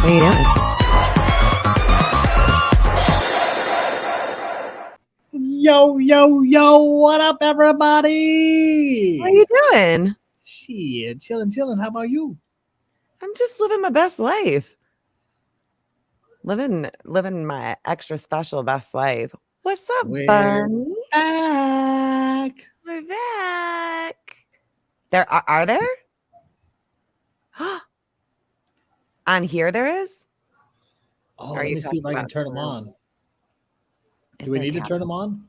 What are you doing? Yo, what up, everybody? What are you doing? Shit, chilling. How about you? I'm just living my best life. Living my extra special best life. What's up, We're Bunny? back. We're back. There are there? On here there is? Oh, Are let you me see if talking I can about turn them someone on. Is Do we there need to turn them on?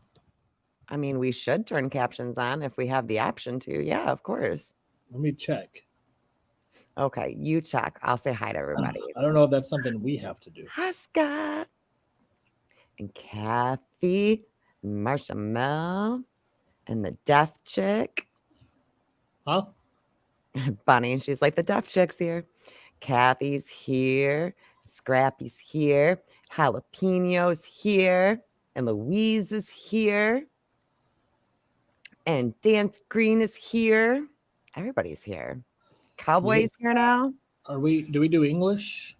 I mean, we should turn captions on if we have the option to. Yeah, of course. Let me check. Okay, you check. I'll say hi to everybody. I don't know if that's something we have to do. Hi, Scott. And Kathy, Marshall, and the deaf chick. Huh? Bunny, she's like, the deaf chick's here. Kathy's here. Scrappy's here. Jalapeno's here. And Louise is here. And Dance Green is here. Everybody's here. Cowboy's here now. Do we do English?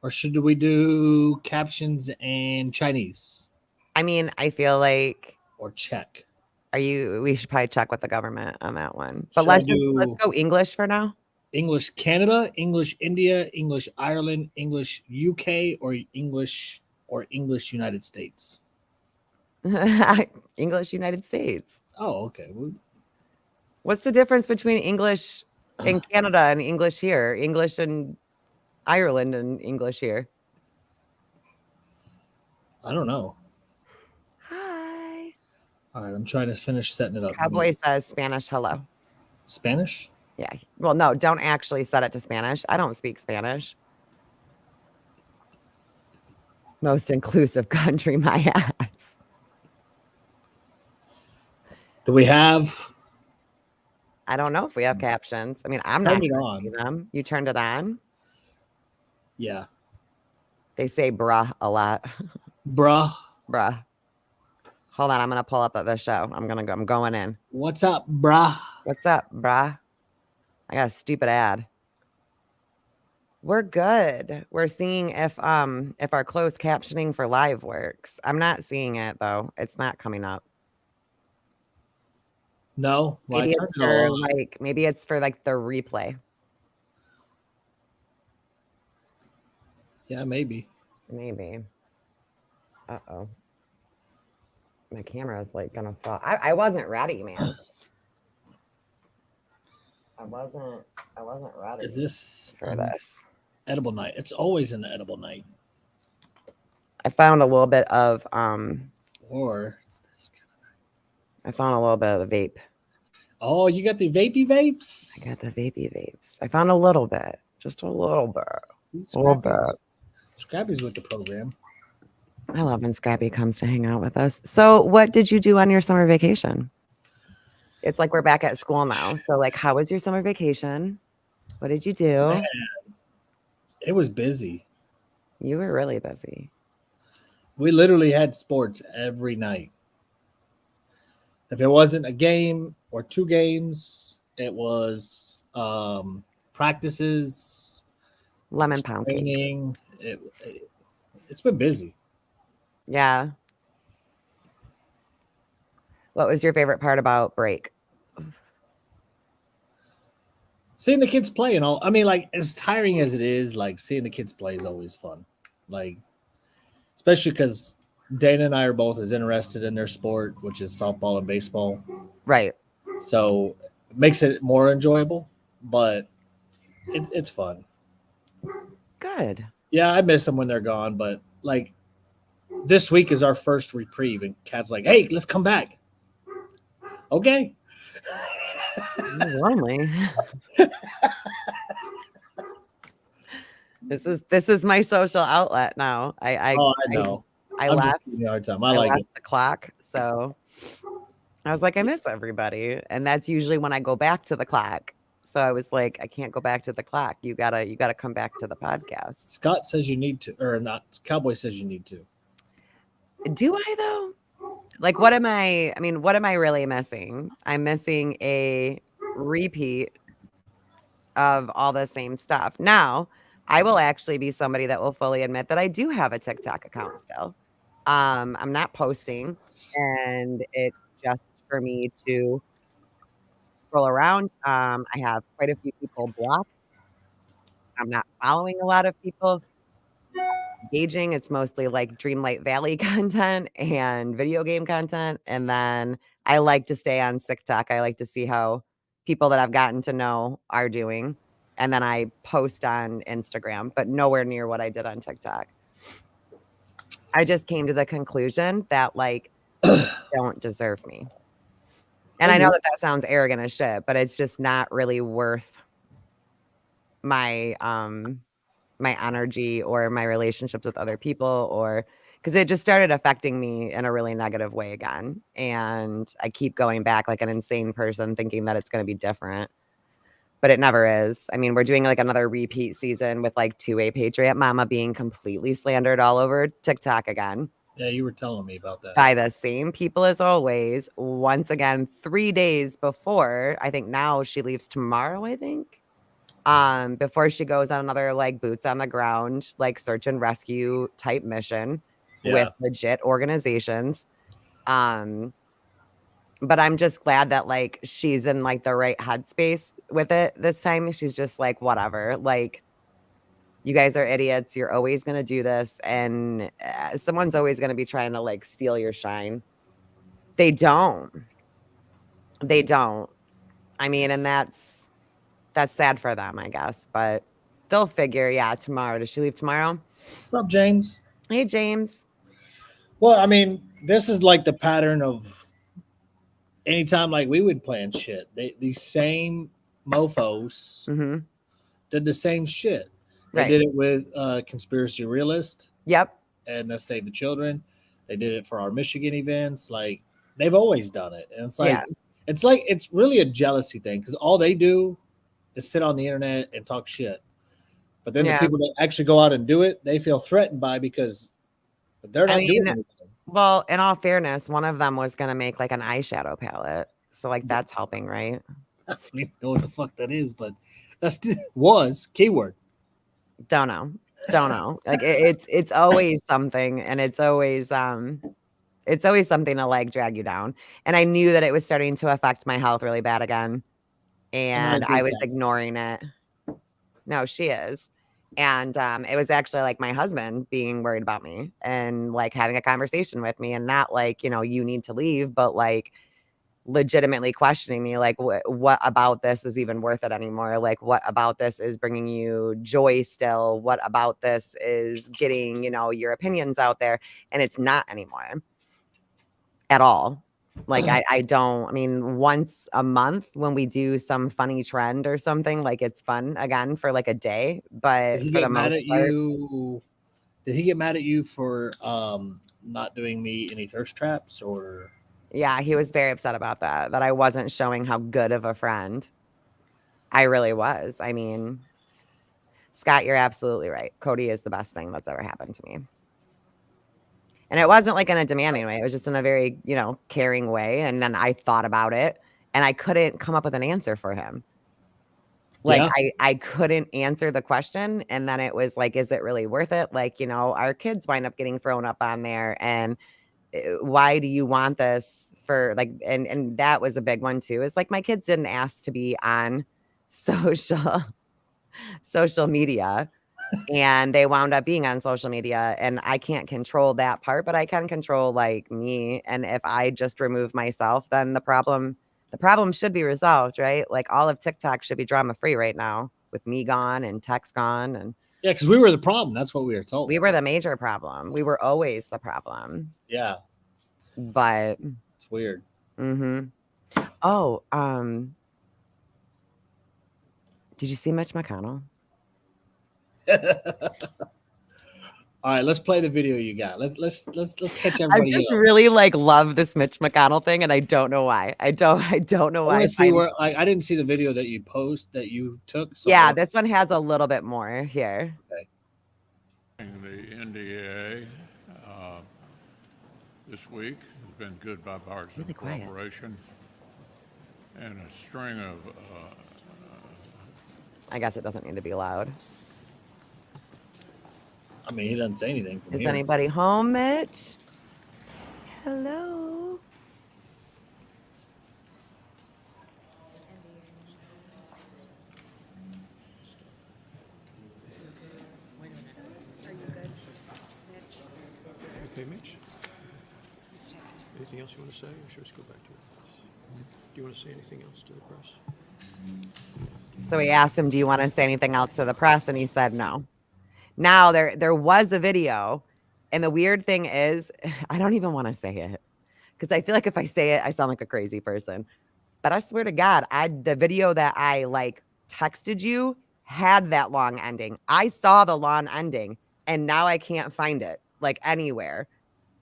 Or should we do captions and Chinese? I mean, I feel like Or Czech? we should probably check with the government on that one. But let's go English for now. English Canada, English India, English Ireland, English UK, or English United States? English United States. Oh, okay. What's the difference between English in Canada and English here? English in Ireland and English here? I don't know. Hi. All right, I'm trying to finish setting it up. Cowboy says Spanish hello. Spanish? Yeah. Well, no, don't actually set it to Spanish. I don't speak Spanish. Most inclusive country, my ass. Do we have? I don't know if we have captions. I mean, I'm not Turn it gonna on. see them. You turned it on? Yeah. They say bruh a lot. Bruh. Bruh. Hold on, I'm gonna pull up the show. I'm going in. What's up, bruh? What's up, bruh? I got a stupid ad. We're good. We're seeing if our closed captioning for live works. I'm not seeing it though. It's not coming up. No. Well, Maybe it's for the replay. Yeah, maybe. Maybe. Uh-oh. My camera is like gonna fall. I wasn't ready, man. I wasn't ready. Is this for this? Edible night. It's always an edible night. I found a little bit of Or I found a little bit of the vape. Oh, you got the vapey vapes? I got the vapey vapes. I found a little bit. Just a little bit. A little bit. Scrappy's with the program. I love when Scrappy comes to hang out with us. So what did you do on your summer vacation? It's like we're back at school now. So like, how was your summer vacation? What did you do? Man, it was busy. You were really busy. We literally had sports every night. If it wasn't a game or two games, it was practices, lemon pound training. It's been busy. Yeah. What was your favorite part about break? Seeing the kids play and all. I mean, like, as tiring as it is, like, seeing the kids play is always fun. Like, especially because Dana and I are both as interested in their sport, which is softball and baseball. Right. So it makes it more enjoyable, but it's fun. Good. Yeah, I miss them when they're gone, but like this week is our first reprieve, and Kat's like, "Hey, let's come back." Okay. Lonely. This is my social outlet now. I know. I I'm left. just giving you a hard time. I like left it. the clock, so I was like, I miss everybody, and that's usually when I go back to the clock. So I was like, I can't go back to the clock. You gotta come back to the podcast. Scott says you need to, or not. Cowboy says you need to. Do I though? Like, what am I really missing? I'm missing a repeat of all the same stuff. Now, I will actually be somebody that will fully admit that I do have a TikTok account still. I'm not posting, and it's just for me to scroll around. I have quite a few people blocked. I'm not following a lot of people engaging. It's mostly like Dreamlight Valley content and video game content. And then I like to stay on TikTok. I like to see how people that I've gotten to know are doing. And then I post on Instagram, but nowhere near what I did on TikTok. I just came to the conclusion that like don't deserve me. And I know that that sounds arrogant as shit, but it's just not really worth my my energy or my relationships with other people, or because it just started affecting me in a really negative way again. And I keep going back like an insane person thinking that it's going to be different, but it never is. I mean, we're doing like another repeat season with like 2A Patriot Mama being completely slandered all over TikTok again. Yeah, you were telling me about that. By the same people as always. Once again, 3 days before, I think now she leaves tomorrow, I think. Before she goes on another like boots on the ground, like search and rescue type mission with legit organizations. But I'm just glad that like she's in like the right headspace with it this time. She's just like, whatever, like you guys are idiots. You're always going to do this. And someone's always going to be trying to like steal your shine. They don't. They don't. I mean, and that's sad for them, I guess, but they'll figure, yeah, tomorrow. Does she leave tomorrow? What's up, James? Hey, James. Well, I mean, this is like the pattern of anytime like we would plan shit. These same mofos did the same shit. They did it with Conspiracy Realist. Yep. And Save the Children. They did it for our Michigan events. Like they've always done it. And it's like it's really a jealousy thing because all they do is sit on the internet and talk shit. But then the people that actually go out and do it, they feel threatened by because they're not doing anything. Well, in all fairness, one of them was going to make like an eyeshadow palette. So like that's helping, right? I don't even know what the fuck that is, but that's was keyword. Don't know. Like it's always something, and it's always something to like drag you down. And I knew that it was starting to affect my health really bad again. And I was ignoring it. No, she is. And it was actually like my husband being worried about me and like having a conversation with me, and not like, you know, you need to leave, but like legitimately questioning me, like what about this is even worth it anymore? Like what about this is bringing you joy still? What about this is getting, you know, your opinions out there? And it's not anymore at all. Like I mean, once a month when we do some funny trend or something, like it's fun again for like a day, but for the most part, did he get mad at you for not doing me any thirst traps? Or yeah, he was very upset about that I wasn't showing how good of a friend I really was. I mean, Scott, you're absolutely right. Cody is the best thing that's ever happened to me. And it wasn't like in a demanding way. It was just in a very, you know, caring way. And then I thought about it and I couldn't come up with an answer for him. Like I couldn't answer the question. And then it was like, is it really worth it? Like, you know, our kids wind up getting thrown up on there. And why do you want this for like, and that was a big one too, is like my kids didn't ask to be on social media. And they wound up being on social media, and I can't control that part, but I can control like me. And if I just remove myself, then the problem should be resolved, right? Like all of TikTok should be drama free right now with me gone and text gone. And yeah, because we were the problem. That's what we were told. We were the major problem. We were always the problem. Yeah. But it's weird. Oh, did you see Mitch McConnell? All right, let's play the video you got. Let's catch everybody. I just really like love this Mitch McConnell thing, and I don't know why. I don't know why. I see where I didn't see the video that you took. So yeah, this one has a little bit more here. Okay. The NDA this week has been good bipartisan cooperation and a string of. I guess it doesn't need to be loud. mean, he doesn't say anything from Is here. anybody home, Mitch? Hello. Okay, Mitch? Anything else you want to say, or should we just go back to the press? Do you want to say anything else to the press? So we asked him, do you want to say anything else to the press? And he said no. Now there was a video, and the weird thing is, I don't even want to say it because I feel like if I say it, I sound like a crazy person. But I swear to God, the video that I like texted you had that long ending. I saw the long ending, and now I can't find it like anywhere.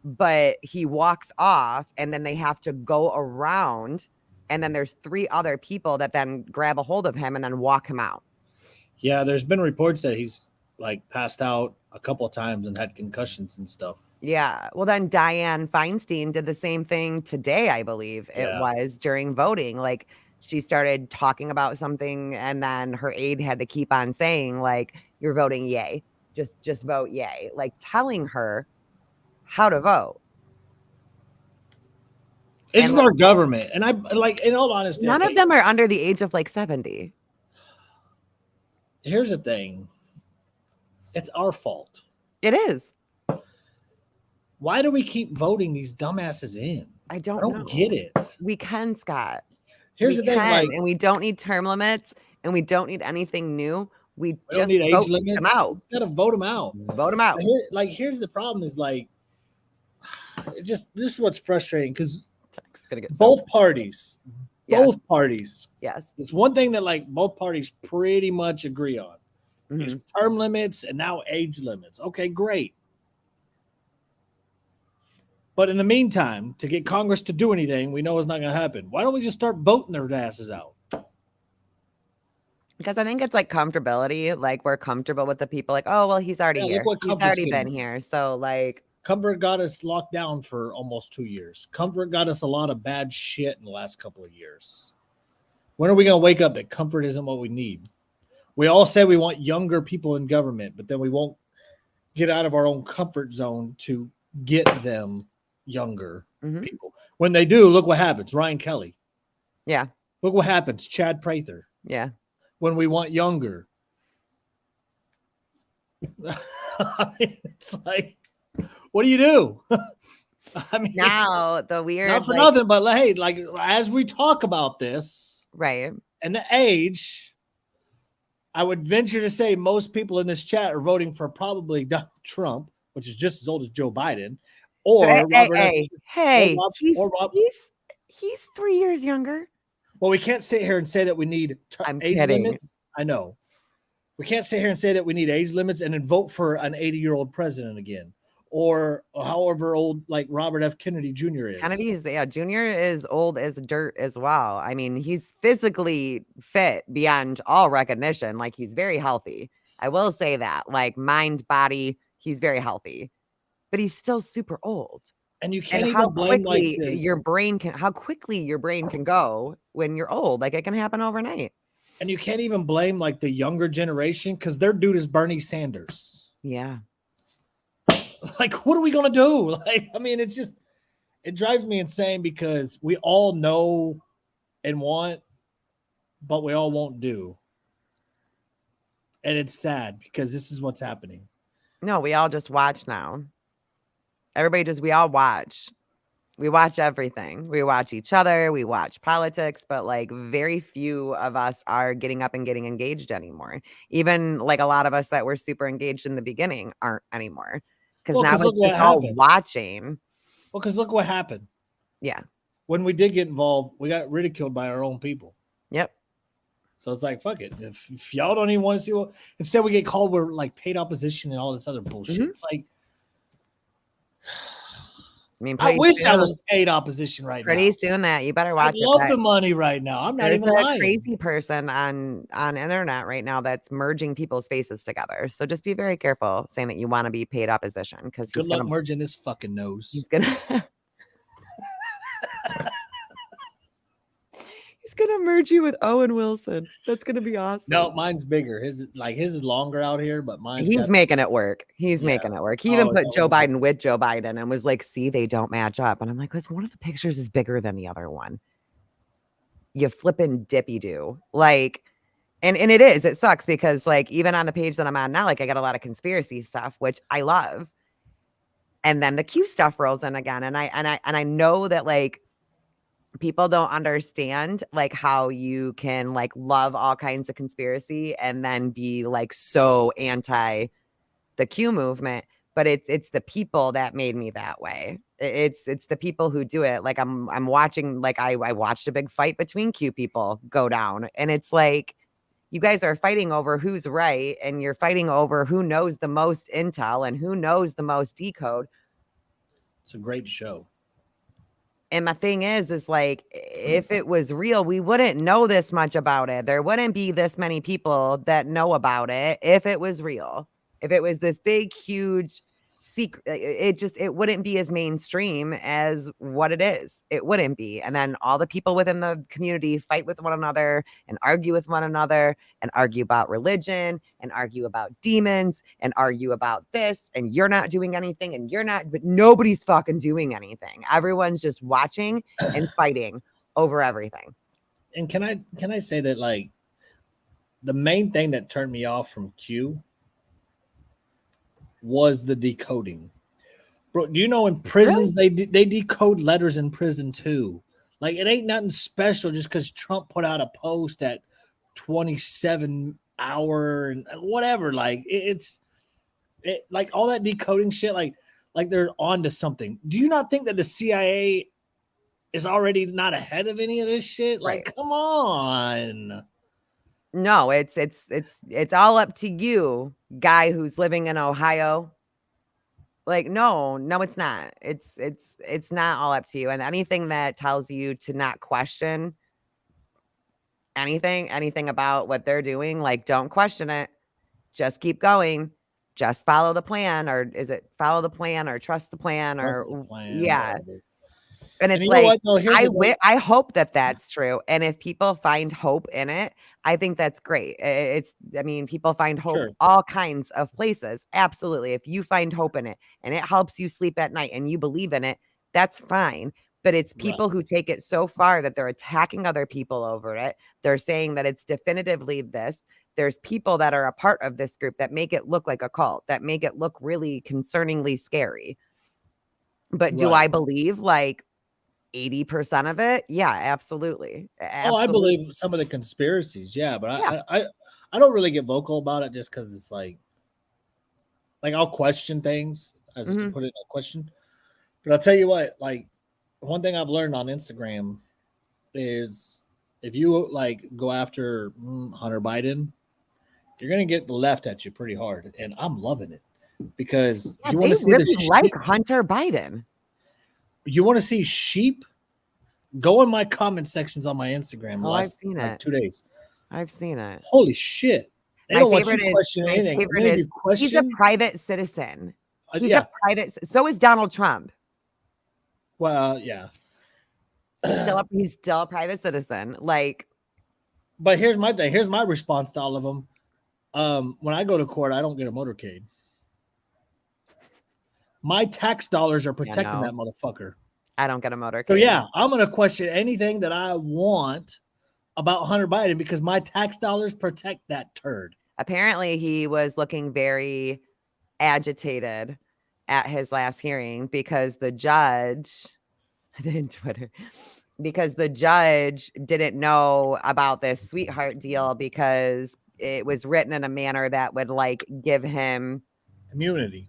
But he walks off, and then they have to go around, and then there's 3 other people that then grab a hold of him and then walk him out. Yeah, there's been reports that he's like passed out a couple of times and had concussions and stuff. Yeah. Well, then Dianne Feinstein did the same thing today, I believe it Yeah. was during voting. Like she started talking about something, and then her aide had to keep on saying, like, you're voting yay. Just vote yay. Like telling her how to vote. This And is our government. And I like, in all honesty, None okay, of them are under the age of like 70. here's the thing. It's our fault. It is. Why do we keep voting these dumbasses in? I I don't don't know. get it. We can, Scott. Here's We the thing, can, like, and we don't need term limits, and we don't need anything new. We we just don't need vote age limits. them out. Just gotta vote them out. Vote them out. Here's the problem: is like, this is what's frustrating because It's gonna get both parties, Yes. Yes, it's one thing that like both parties pretty much agree on Mhm. is term limits and now age limits. Okay, great. But in the meantime, to get Congress to do anything, we know it's not going to happen. Why don't we just start voting their asses out? Because I think it's like comfortability. Like we're comfortable with the people. Like, oh well, he's already Yeah, look here. what He's Comfort's already been getting. here. So like, Comfort got us locked down for almost 2 years. Comfort got us a lot of bad shit in the last couple of years. When are we going to wake up that comfort isn't what we need? We all say we want younger people in government, but then we won't get out of our own comfort zone to get them younger Mhm. people. When they do, look what happens. Ryan Kelly. yeah, Look what happens. Chad Prather. yeah. When we want younger. I mean, it's like, what do you do? I mean, Now the weird, not for like, nothing, but hey, like as we talk about this right? and the age, I would venture to say most people in this chat are voting for probably Donald Trump, which is just as old as Joe Biden, or Hey, Robert. hey, Rob- he's or Rob- he's 3 years younger. Well, we can't sit here and say that we need I'm age kidding. limits. I know. We can't sit here and say that we need age limits and then vote for an 80-year-old president again, or however old like Robert F. Kennedy Jr. is. Kennedy is, yeah, Junior is old as dirt as well. I mean, he's physically fit beyond all recognition. Like he's very healthy. I will say that. Like mind, body, he's very healthy, but he's still super old. And you can't And how even blame like quickly how quickly your brain can go when you're old. Like it can happen overnight. and you can't even blame like the younger generation because their dude is Bernie Sanders. Yeah. Like, what are we gonna do? Like, I mean, it's just it drives me insane because we all know and want, but we all won't do. And it's sad because this is what's happening. No, we all just watch now. We all watch. We watch everything. We watch each other. We watch politics, but like very few of us are getting up and getting engaged anymore. Even like a lot of us that were super engaged in the beginning aren't anymore. Because Well, now 'cause it's look what just all happened. watching. Well, because look what happened. Yeah. When we did get involved, we got ridiculed by our own people. Yep. So it's like, fuck it. If y'all don't even want to see what, instead we get called we're like paid opposition and all this other bullshit. Mhm. It's like, I mean, I wish I was paid opposition right pretty now. soon that you better I watch love it. the money right now. I'm not There's even a lying. crazy person on internet right now that's merging people's faces together. So just be very careful saying that you want to be paid opposition because Good luck merging this fucking nose. he's gonna gonna merge you with Owen Wilson. That's gonna be awesome. No, mine's bigger. His is longer out here, but mine's He's got making it work. He's Yeah. making it work. He even Oh, put it's Joe always like- Biden with Joe Biden and was like, see, they don't match up. And I'm like, because one of the pictures is bigger than the other one. You flipping dippy do. Like, and it is. It sucks because like even on the page that I'm on now, like I got a lot of conspiracy stuff, which I love. And then the Q stuff rolls in again. And I know that like people don't understand like how you can like love all kinds of conspiracy and then be like so anti the Q movement, but it's the people that made me that way. It's the people who do it. Like I'm watching, like I watched a big fight between Q people go down, and it's like you guys are fighting over who's right, and you're fighting over who knows the most intel and who knows the most decode. It's a great show. And my thing is like, if it was real, we wouldn't know this much about it. There wouldn't be this many people that know about it if it was real. If it was this big, huge secret, it wouldn't be as mainstream as what it is. It wouldn't be. And then all the people within the community fight with one another and argue with one another and argue about religion and argue about demons and argue about this. And you're not doing anything and you're not, but nobody's fucking doing anything. Everyone's just watching and fighting over everything. And can I say that like the main thing that turned me off from Q was the decoding. Bro, do you know in prisons they decode letters in prison too? Like it ain't nothing special just because Trump put out a post at 27 hour and whatever. Like it's like all that decoding shit. Like they're on to something. Do you not think that the CIA is already not ahead of any of this shit? Like, Right. come on. No, it's all up to you, guy who's living in Ohio. Like, no, it's not. It's not all up to you. And anything that tells you to not question anything about what they're doing, like don't question it. Just keep going. Just follow the plan, or is it follow the plan or trust the plan Trust or the plan, yeah. whatever. And it's you know like, what, though? Here's the thing. I hope that that's true. And if people find hope in it, I think that's great. I mean, people find hope Sure. all kinds of places. Absolutely. If you find hope in it and it helps you sleep at night and you believe in it, that's fine. But it's people who take it so far that they're attacking other people over it. They're saying that it's definitively this. There's people that are a part of this group that make it look like a cult, that make it look really concerningly scary. But do I believe like 80% of it? Yeah, absolutely. Oh, I believe some of the conspiracies, yeah, but I don't really get vocal about it just because it's like I'll question things as put it in a question. But I'll tell you what, like one thing I've learned on Instagram is if you like go after Hunter Biden, you're gonna get the left at you pretty hard, and I'm loving it because you want to see really like Hunter Biden. You want to see sheep? Go in my comment sections on my Instagram. I've seen it. 2 days. I've seen it. Holy shit! They don't want you to question anything. He's a private citizen. He's a private. So is Donald Trump. Well, yeah. He's still a private citizen. Like, but here's my thing. Here's my response to all of them. When I go to court, I don't get a motorcade. My tax dollars are protecting that motherfucker. I don't get a motorcade. So yeah, I'm gonna question anything that I want about Hunter Biden because my tax dollars protect that turd. Apparently, he was looking very agitated at his last hearing because the judge didn't know about this sweetheart deal because it was written in a manner that would like give him immunity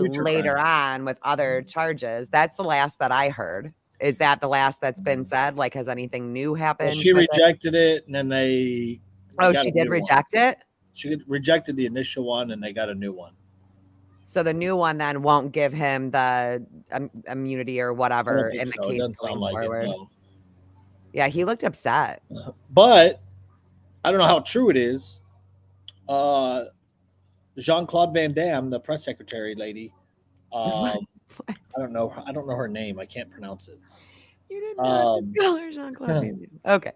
later on with other charges. That's the last that I heard. Is that the last that's been said? Like, has anything new happened? Well, she rejected it, and then she did reject it? She rejected the initial one, and they got a new one. So the new one then won't give him the immunity or whatever in the case going forward. No. Yeah, he looked upset. But I don't know how true it is. Jean-Claude Van Damme, the press secretary lady. I don't know her name. I can't pronounce it. You didn't know to call her Jean-Claude Van Damme. Okay.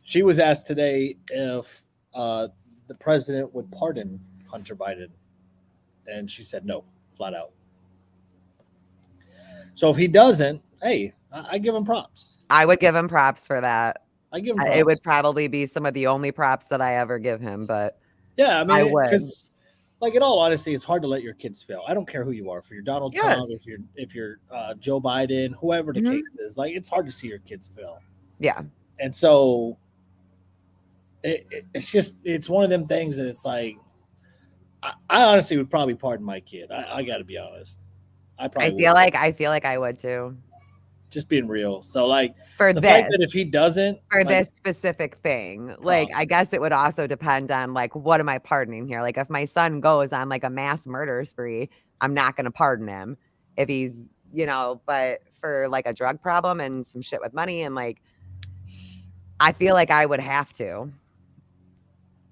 She was asked today if the president would pardon Hunter Biden, and she said no, flat out. So if he doesn't, hey, I give him props. I would give him props for that. I give him props. It would probably be some of the only props that I ever give him, but yeah, I mean, I would. because, like, in all honesty, it's hard to let your kids fail. I don't care who you are. If you're Donald Trump, Yes. if you're Joe Biden, whoever the Mhm. case is, like, it's hard to see your kids fail. Yeah. And so it's one of them things that it's like, I honestly would probably pardon my kid. I got to be honest. I feel like I would too. Just being real. So, like, For the this, fact that if he doesn't, for like, this specific thing, like, I guess it would also depend on, like, what am I pardoning here? Like, if my son goes on, like, a mass murder spree, I'm not going to pardon him. If he's, but for, like, a drug problem and some shit with money, and, like, I feel like I would have to,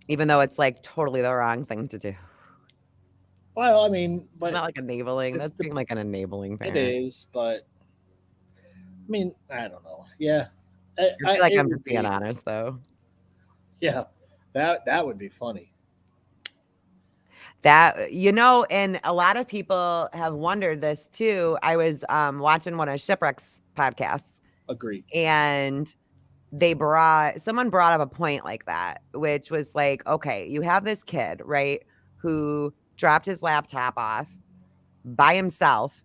even though it's, like, totally the wrong thing to do. well, I mean, but Not like enabling. it's That's being like an enabling parent. it is, but I mean, I don't know. Yeah, I feel like it I'm would just being be- honest, though. Yeah, that would be funny. That, and a lot of people have wondered this too. I was watching one of Shipwreck's podcasts, Agree. and someone brought up a point like that, which was like, okay, you have this kid, right, who dropped his laptop off by himself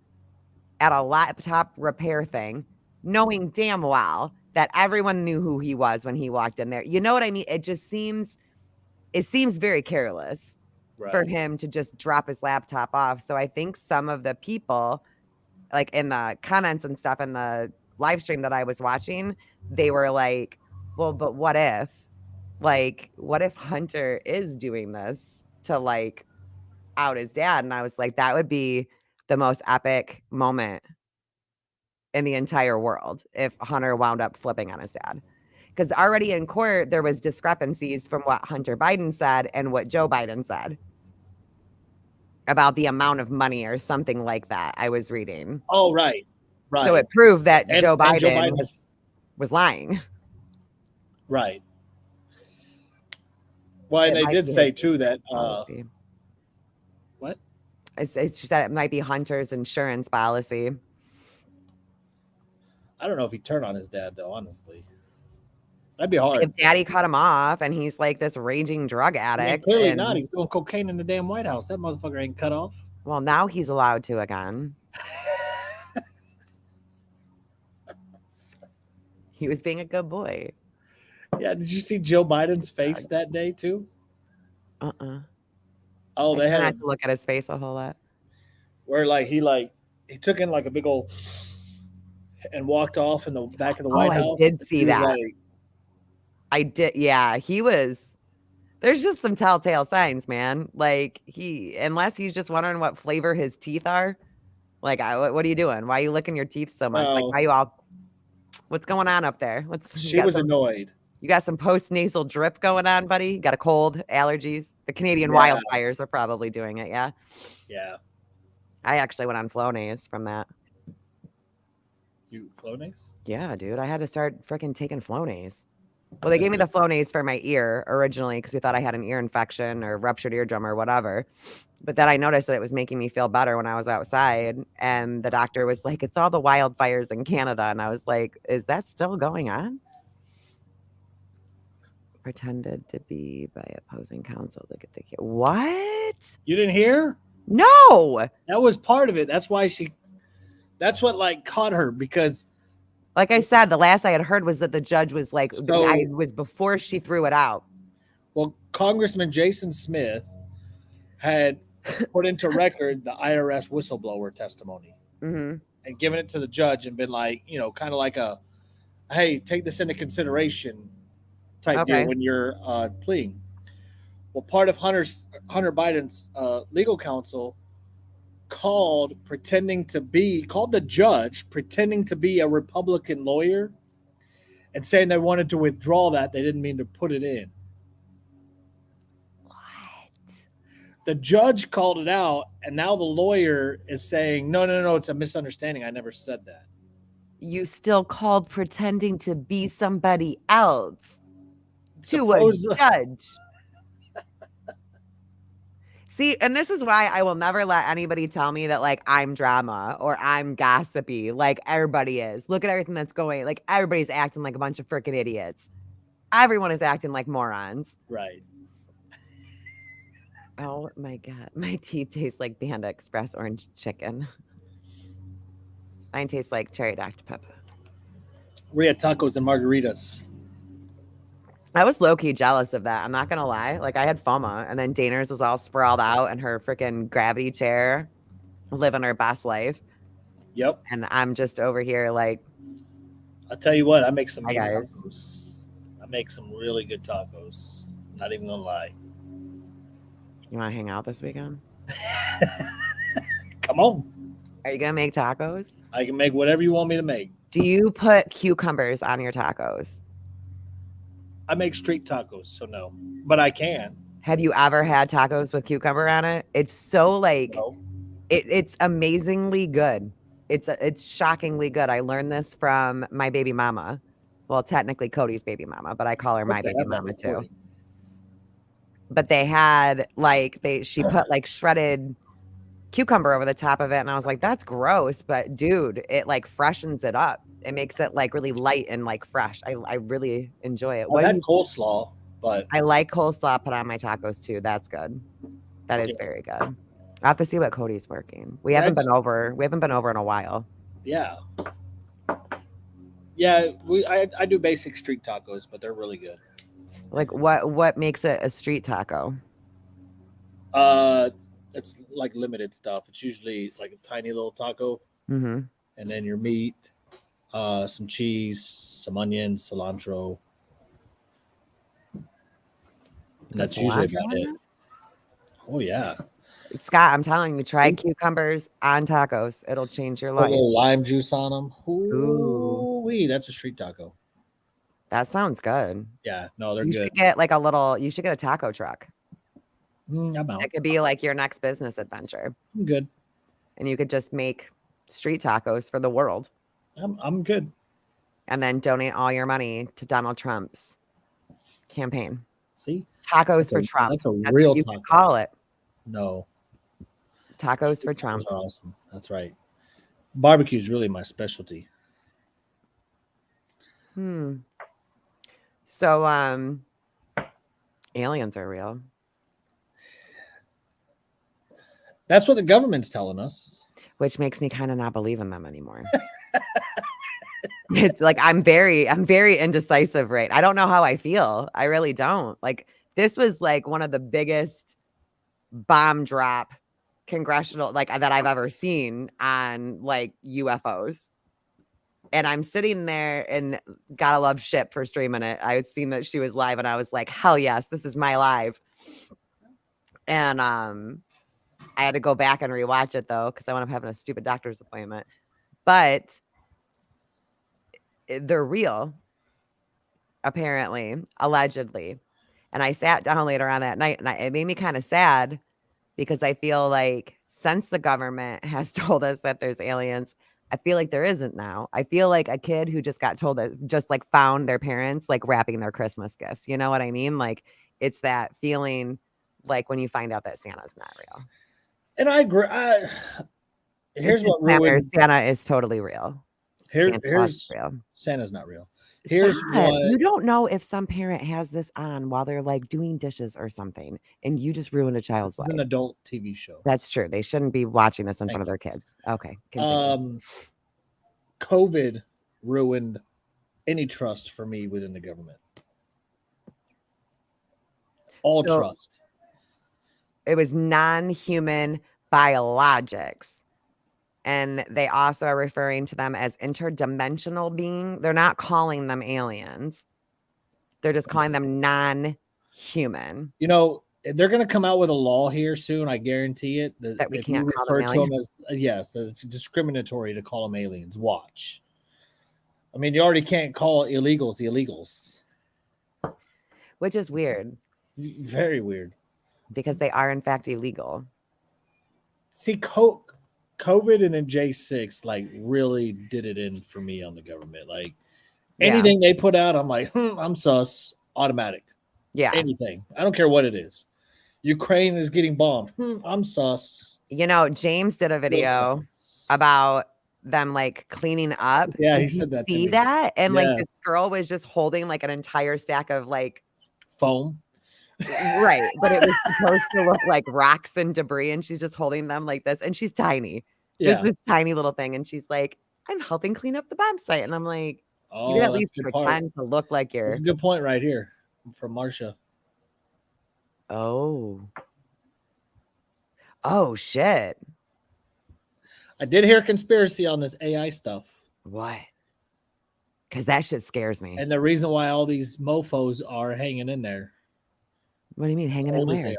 at a laptop repair thing, knowing damn well that everyone knew who he was when he walked in there. You know what I mean? It seems very careless for him to just drop his laptop off. So I think some of the people, like in the comments and stuff in the live stream that I was watching, they were like, well, but what if Hunter is doing this to, like, out his dad? And I was like, that would be the most epic moment in the entire world if Hunter wound up flipping on his dad. Because already in court, there was discrepancies from what Hunter Biden said and what Joe Biden said about the amount of money or something like that. I was reading. Oh, right. So it proved that Joe and Biden was lying. Right. Well, and It they might did be say his too that policy. what? She said it might be Hunter's insurance policy. I don't know if he turned on his dad though, honestly. That'd be hard. If daddy cut him off and he's like this raging drug I mean, addict. clearly not. He's doing cocaine in the damn White House. That motherfucker ain't cut off. Well, now he's allowed to again. He was being a good boy. Yeah, did you see Joe Biden's face that day too? Oh, they I had not to look at his face a whole lot. where he took in like a big old and walked off in the back of the White House. I did see He was that. like, I did. Yeah, there's just some telltale signs, man. Like unless he's just wondering what flavor his teeth are. Like, what are you doing? Why are you licking your teeth so much? Like, why you what's going on up there? She was annoyed. You got some post-nasal drip going on, buddy? You got a cold, allergies? The Canadian Yeah. wildfires are probably doing it, yeah? Yeah. I actually went on Flonase from that. You Flonase? Yeah, dude. I had to start freaking taking Flonase. Well, they gave me the Flonase for my ear originally because we thought I had an ear infection or ruptured eardrum or whatever. But then I noticed that it was making me feel better when I was outside. And the doctor was like, it's all the wildfires in Canada. And I was like, is that still going on? Pretended to be by opposing counsel to get the kid. What? You didn't hear? No. That was part of it. That's what like caught her because Like I said, the last I had heard was that the judge was like, So- I was before she threw it out. well, Congressman Jason Smith had put into record the IRS whistleblower testimony Mm-hmm. and given it to the judge and been like, kind of like a, hey, take this into consideration type Okay. deal when you're pleading. Well, part of Hunter Biden's legal counsel called the judge pretending to be a Republican lawyer and saying they wanted to withdraw that. They didn't mean to put it in. What? The judge called it out, and now the lawyer is saying, no, it's a misunderstanding. I never said that. You still called pretending to be somebody else. to a Suppose- judge. See, and this is why I will never let anybody tell me that like I'm drama or I'm gossipy. Like everybody is. Look at everything that's going. Like everybody's acting like a bunch of freaking idiots. Everyone is acting like morons. Right. Oh my God. My teeth taste like Panda Express orange chicken. Mine tastes like cherry Dr. Pepper. We had tacos and margaritas. I was low key jealous of that. I'm not gonna lie. Like I had FOMA, and then Daners was all sprawled out in her freaking gravity chair, living her best life, Yep. and I'm just over here like, I'll tell you what, I make some Hi, mean guys. tacos. I make some really good tacos. Not even gonna lie. you want to hang out this weekend? Come on. Are you gonna make tacos? I can make whatever you want me to make. Do you put cucumbers on your tacos? I make street tacos, so no. But I can. Have you ever had tacos with cucumber on it? It's so like No. it's amazingly good. It's shockingly good. I learned this from my baby mama. Well, technically Cody's baby mama, but I call her my Hope they baby have that mama too. recording. But they had like she put like shredded cucumber over the top of it, and I was like, that's gross, but dude, it like freshens it up. It makes it like really light and like fresh. I really enjoy it. I've What had do you- coleslaw, but I like coleslaw put on my tacos too. That's good. That is Okay. very good. I have to see what Cody's working. We Yeah, haven't I been over. We haven't been over in a while. yeah. Yeah, I do basic street tacos, but they're really good. Like what makes it a street taco? It's like limited stuff. It's usually like a tiny little taco, Mm-hmm. and then your meat, some cheese, some onions, cilantro. And that's usually about it. Oh yeah. Scott, I'm telling you, try See? cucumbers on tacos. It'll change your Put a life. little lime juice on them. Ooh. Ooh, that's a street taco. That sounds good. Yeah, no, they're You good. should get like you should get a taco truck. I'm out. It could be like your next business adventure. I'm good. And you could just make street tacos for the world I'm good. and then donate all your money to Donald Trump's campaign. See, Tacos for Trump. That's a That's real what you taco. could call it. No, Tacos street for Trump. tacos are awesome. That's right. Barbecue is really my specialty. So aliens are real. That's what the government's telling us. Which makes me kind of not believe in them anymore. It's like I'm very indecisive, right? I don't know how I feel. I really don't. Like this was like one of the biggest bomb drop congressional like that I've ever seen on like UFOs. And I'm sitting there and gotta love shit for streaming it. I had seen that she was live and I was like, hell yes, this is my live. And I had to go back and rewatch it though, because I wound up having a stupid doctor's appointment. But they're real, apparently, allegedly. And I sat down later on that night and it made me kind of sad because I feel like since the government has told us that there's aliens, I feel like there isn't now. I feel like a kid who just got told that just like found their parents like wrapping their Christmas gifts. You know what I mean? Like it's that feeling like when you find out that Santa's not real. And I agree. Here's what ruined. Santa is totally real. Santa Claus is real. Santa's not real. Here's Stop. what You don't know if some parent has this on while they're like doing dishes or something, and you just ruined a child's this is life. an adult TV show. That's true. They shouldn't be watching this in Thank front of their kids. Okay. Continue. COVID ruined any trust for me within the government. All So- trust. It was non-human biologics. And they also are referring to them as interdimensional being. They're not calling them aliens. They're just calling them non-human. You know, they're going to come out with a law here soon. I guarantee it. That we if can't you call them refer to them as yes, that it's discriminatory to call them aliens. Watch. I mean, you already can't call illegals illegals. Which is weird Very weird. because they are in fact illegal. See, COVID and then J6 like really did it in for me on the government. Like Yeah. anything they put out, I'm like, I'm sus, automatic. Yeah. Anything. I don't care what it is. Ukraine is getting bombed. I'm sus. You know, James did a video sus. about them like cleaning up. Yeah, Did he you said that to see me. that? And like this Yes. girl was just holding like an entire stack of like Foam. right, but it was supposed to look like rocks and debris, and she's just holding them like this, and she's tiny, just Yeah. this tiny little thing, and she's like, "I'm helping clean up the bomb site," and I'm like, "You Oh, can at that's least a good part. pretend to look like That's you're." a good point right here from Marsha. Oh, oh shit! I did hear conspiracy on this AI stuff. What? Because that shit scares me. And the reason why all these mofos are hanging in there. What do you mean hanging in Old as where? they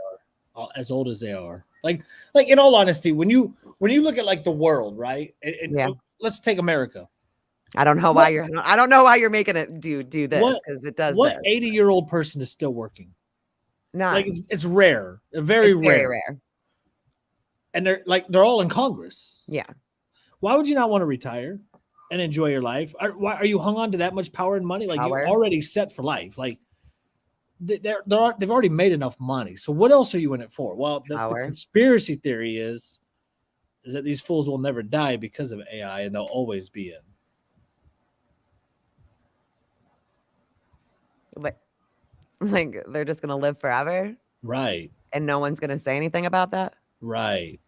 are. As old as they are. Like in all honesty, when you look at like the world, right? And Yeah. let's take America. I don't know why you're. I don't know why you're making it do this What- because it does What this. 80-year-old person is still working? Not Like it's rare. Very rare. rare. And they're all in Congress. Yeah. Why would you not want to retire and enjoy your life? Why are you hung on to that much power and money? Like Power. you're already set for life. Like they've already made enough money. So what else are you in it for? Well, the Power. conspiracy theory is that these fools will never die because of AI and they'll always be in. Like they're just gonna live forever, Right. and no one's gonna say anything about that, Right.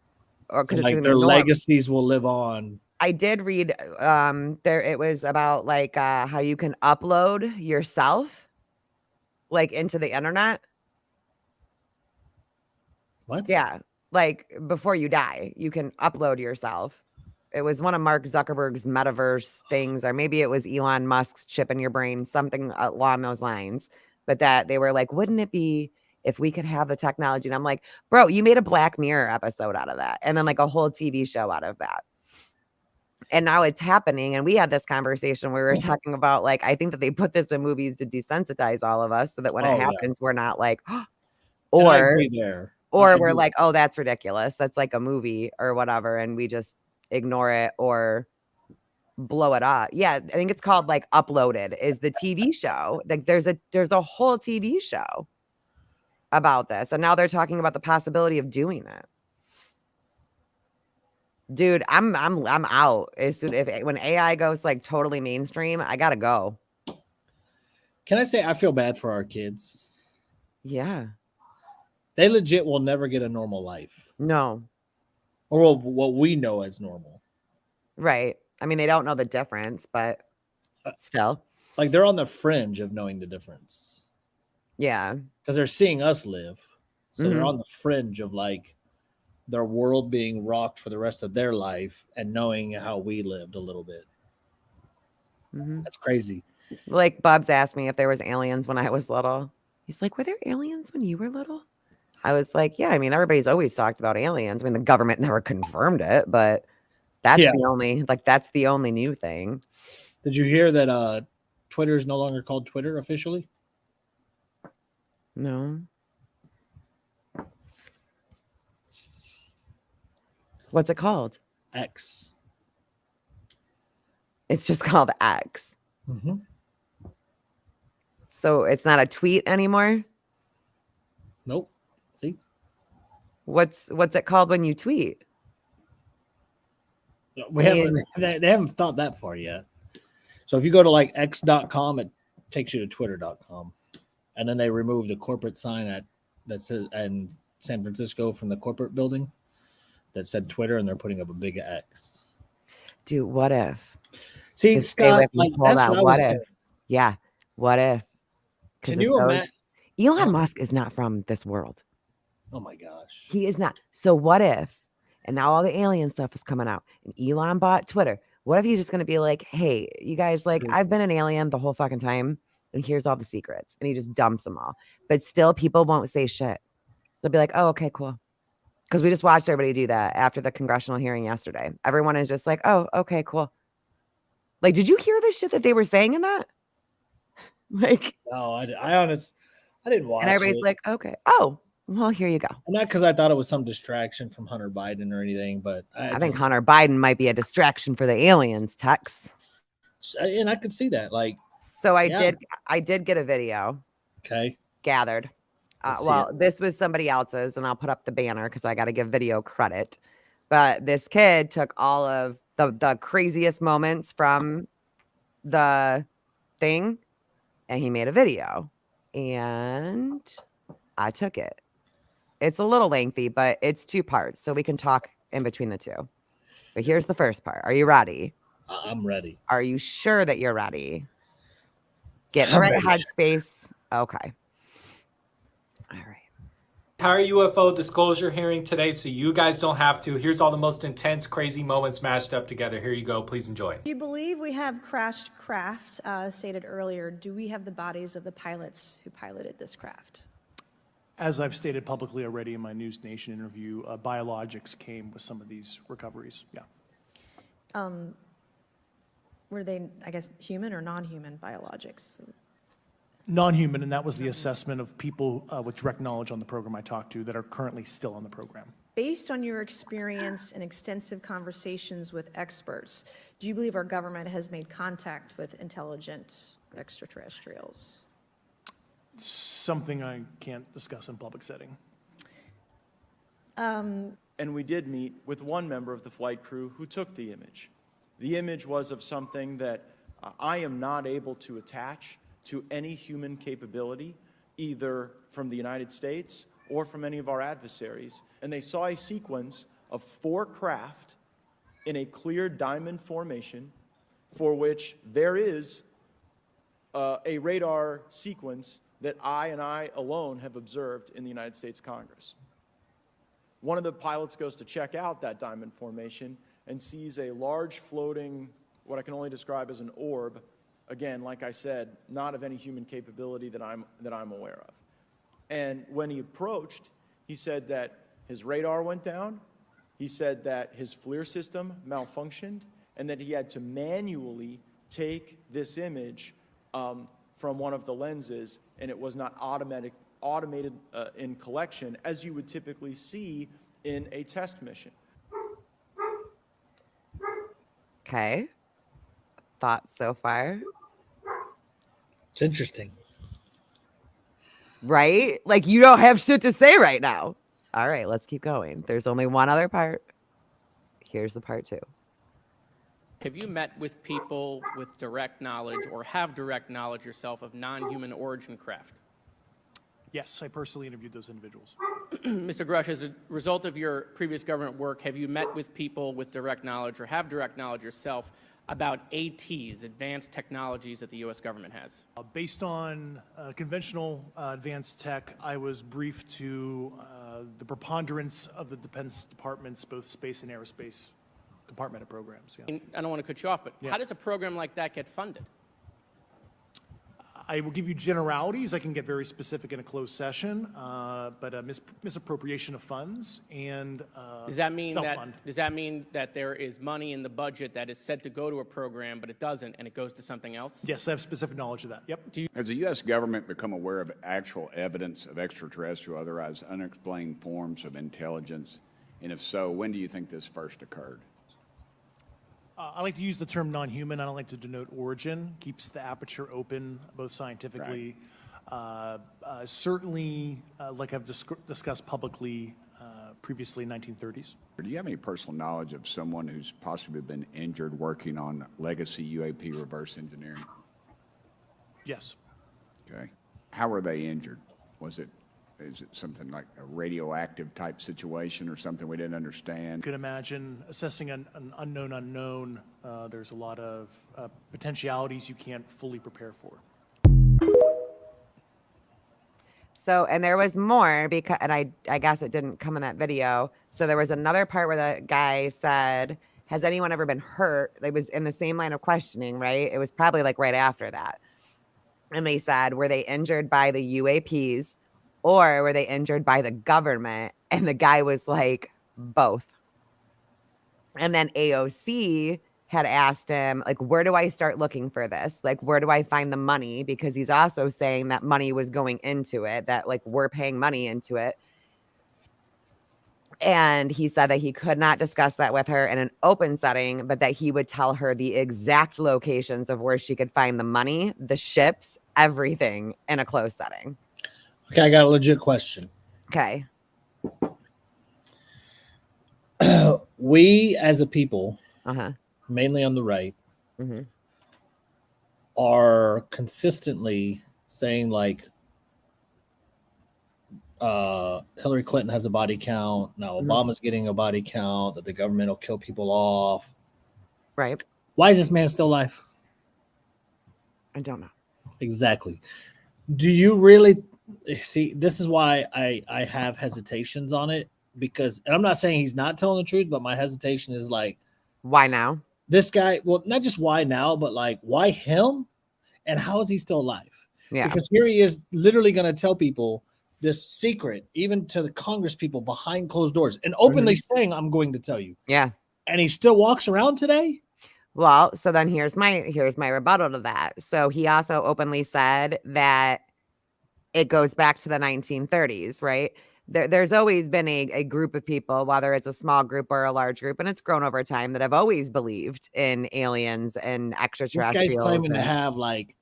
or because Like their legacies will live on. I did read there it was about like how you can upload yourself like into the internet. What? Yeah, like before you die, you can upload yourself. It was one of Mark Zuckerberg's metaverse things, or maybe it was Elon Musk's chip in your brain, something along those lines. But that they were like, wouldn't it be if we could have the technology? And I'm like, bro, you made a Black Mirror episode out of that, and then like a whole TV show out of that. And now it's happening. And we had this conversation where we were talking about like, I think that they put this in movies to desensitize all of us so that when Oh, it yeah. happens, we're not like, And I or agree there. or I we're agree. like, oh, that's ridiculous. That's like a movie or whatever. And we just ignore it or blow it up. Yeah. I think it's called like Uploaded is the TV show. Like there's a whole TV show about this. And now they're talking about the possibility of doing it. Dude, I'm out. As soon when AI goes like totally mainstream, I gotta go. Can I say I feel bad for our kids? Yeah. They legit will never get a normal life. No. Or what we know as normal. Right. I mean, they don't know the difference, but still. Like they're on the fringe of knowing the difference. Yeah. Because they're seeing us live. So they're Mhm. on the fringe of like their world being rocked for the rest of their life and knowing how we lived a little bit. Mhm. That's crazy. Like Bubs asked me if there was aliens when I was little. He's like, were there aliens when you were little? I was like, yeah, I mean, everybody's always talked about aliens. I mean, the government never confirmed it, but that's Yeah. that's the only new thing. Did you hear that Twitter is no longer called Twitter officially? No. What's it called? X. It's just called X. Mm-hmm. So it's not a tweet anymore. Nope. See? What's it called when you tweet? We haven't they haven't thought that far yet. So if you go to like x.com, it takes you to twitter.com. And then they remove the corporate sign that says in San Francisco from the corporate building that said Twitter, and they're putting up a big X. Dude, what if? See, Just stay away Scott, from like, all that's that. what I What was if? saying. Yeah. What if? 'Cause Can it you goes- imagine? Elon Musk is not from this world. Oh my gosh. He is not. So what if? And now all the alien stuff is coming out, and Elon bought Twitter. What if he's just going to be like, hey, you guys, like, I've been an alien the whole fucking time, and here's all the secrets. And he just dumps them all. But still, people won't say shit. They'll be like, oh, okay, cool. Because we just watched everybody do that after the congressional hearing yesterday. Everyone is just like, oh, okay, cool. Like, did you hear the shit that they were saying in that? Like, No, I didn't watch and everybody's it. like, okay. Oh, well, here you go. Not because I thought it was some distraction from Hunter Biden or anything, but I think Hunter Biden might be a distraction for the aliens, Tex. and I could see that. Like, So Yeah. I did get a video. okay, gathered. Let's see Well, it. this was somebody else's, and I'll put up the banner because I got to give video credit. But this kid took all of the craziest moments from the thing, and he made a video, and I took it. It's a little lengthy, but it's 2 parts, so we can talk in between the 2. But here's the first part. Are you ready? I'm ready. Are you sure that you're ready? Get in the I'm right ready. headspace. Okay. All right. Entire UFO disclosure hearing today, so you guys don't have to. Here's all the most intense, crazy moments mashed up together. Here you go. Please enjoy. You believe we have crashed craft, stated earlier. Do we have the bodies of the pilots who piloted this craft? As I've stated publicly already in my News Nation interview, biologics came with some of these recoveries. Yeah. Were they, I guess, human or non-human biologics? Non-human, and that was the assessment of people with direct knowledge on the program I talked to that are currently still on the program. Based on your experience and extensive conversations with experts, do you believe our government has made contact with intelligent extraterrestrials? Something I can't discuss in public setting. And we did meet with one member of the flight crew who took the image. The image was of something that I am not able to attach to any human capability, either from the United States or from any of our adversaries. And they saw a sequence of 4 craft in a clear diamond formation for which there is a radar sequence that I alone have observed in the United States Congress. One of the pilots goes to check out that diamond formation and sees a large floating, what I can only describe as an orb. Again, like I said, not of any human capability that I'm aware of. And when he approached, he said that his radar went down, he said that his FLIR system malfunctioned, and that he had to manually take this image from one of the lenses, and it was not automated in collection as you would typically see in a test mission. Okay. Thoughts so far? It's interesting. Right? Like you don't have shit to say right now. All right, let's keep going. There's only one other part. Here's the part 2. Have you met with people with direct knowledge or have direct knowledge yourself of non-human origin craft? Yes, I personally interviewed those individuals. Mr. Grush, as a result of your previous government work, have you met with people with direct knowledge or have direct knowledge yourself about ATs, advanced technologies that the U.S. government has? Based on conventional advanced tech, I was briefed to the preponderance of the Defense Department's both space and aerospace compartmented programs. Yeah. And I don't want to cut you off, but Yeah. how does a program like that get funded? I will give you generalities. I can get very specific in a closed session, but misappropriation of funds and Does that mean self-fund. that there is money in the budget that is said to go to a program, but it doesn't, and it goes to something else? Yes, I have specific knowledge of that. Yep. Has the U.S. government become aware of actual evidence of extraterrestrial, otherwise unexplained forms of intelligence? And if so, when do you think this first occurred? I like to use the term non-human. I don't like to denote origin. Keeps the aperture open, both scientifically. Certainly, like I've discussed publicly previously, 1930s. Do you have any personal knowledge of someone who's possibly been injured working on legacy UAP reverse engineering? Yes. Okay. How were they injured? Is it something like a radioactive type situation or something we didn't understand? You could imagine assessing an unknown unknown. There's a lot of potentialities you can't fully prepare for. So, and there was more because, and I guess it didn't come in that video. So there was another part where the guy said, has anyone ever been hurt? It was in the same line of questioning, right? It was probably like right after that. And they said, were they injured by the UAPs or were they injured by the government? And the guy was like, both. And then AOC had asked him, like, where do I start looking for this? Like, where do I find the money? Because he's also saying that money was going into it, that like we're paying money into it. And he said that he could not discuss that with her in an open setting, but that he would tell her the exact locations of where she could find the money, the ships, everything in a closed setting. Okay, I got a legit question. Okay. We as a people, Uh-huh. mainly on the right, Hmm. are consistently saying like Hillary Clinton has a body count, now Mhm. Obama's getting a body count, that the government will kill people off. Right. Why is this man still alive? I don't know. Exactly. Do you really see? This is why I have hesitations on it, because, and I'm not saying he's not telling the truth, but my hesitation is like, Why now? this guy, well, not just why now, but like, why him, and how is he still alive? Yeah. Because here he is literally going to tell people this secret, even to the Congress people behind closed doors, and openly saying, I'm going to tell you. Yeah. And he still walks around today. Well, so then here's my rebuttal to that. So he also openly said that it goes back to the 1930s, right? There's always been a group of people, whether it's a small group or a large group, and it's grown over time, that have always believed in aliens and This extraterrestrials. guy's claiming to and- have like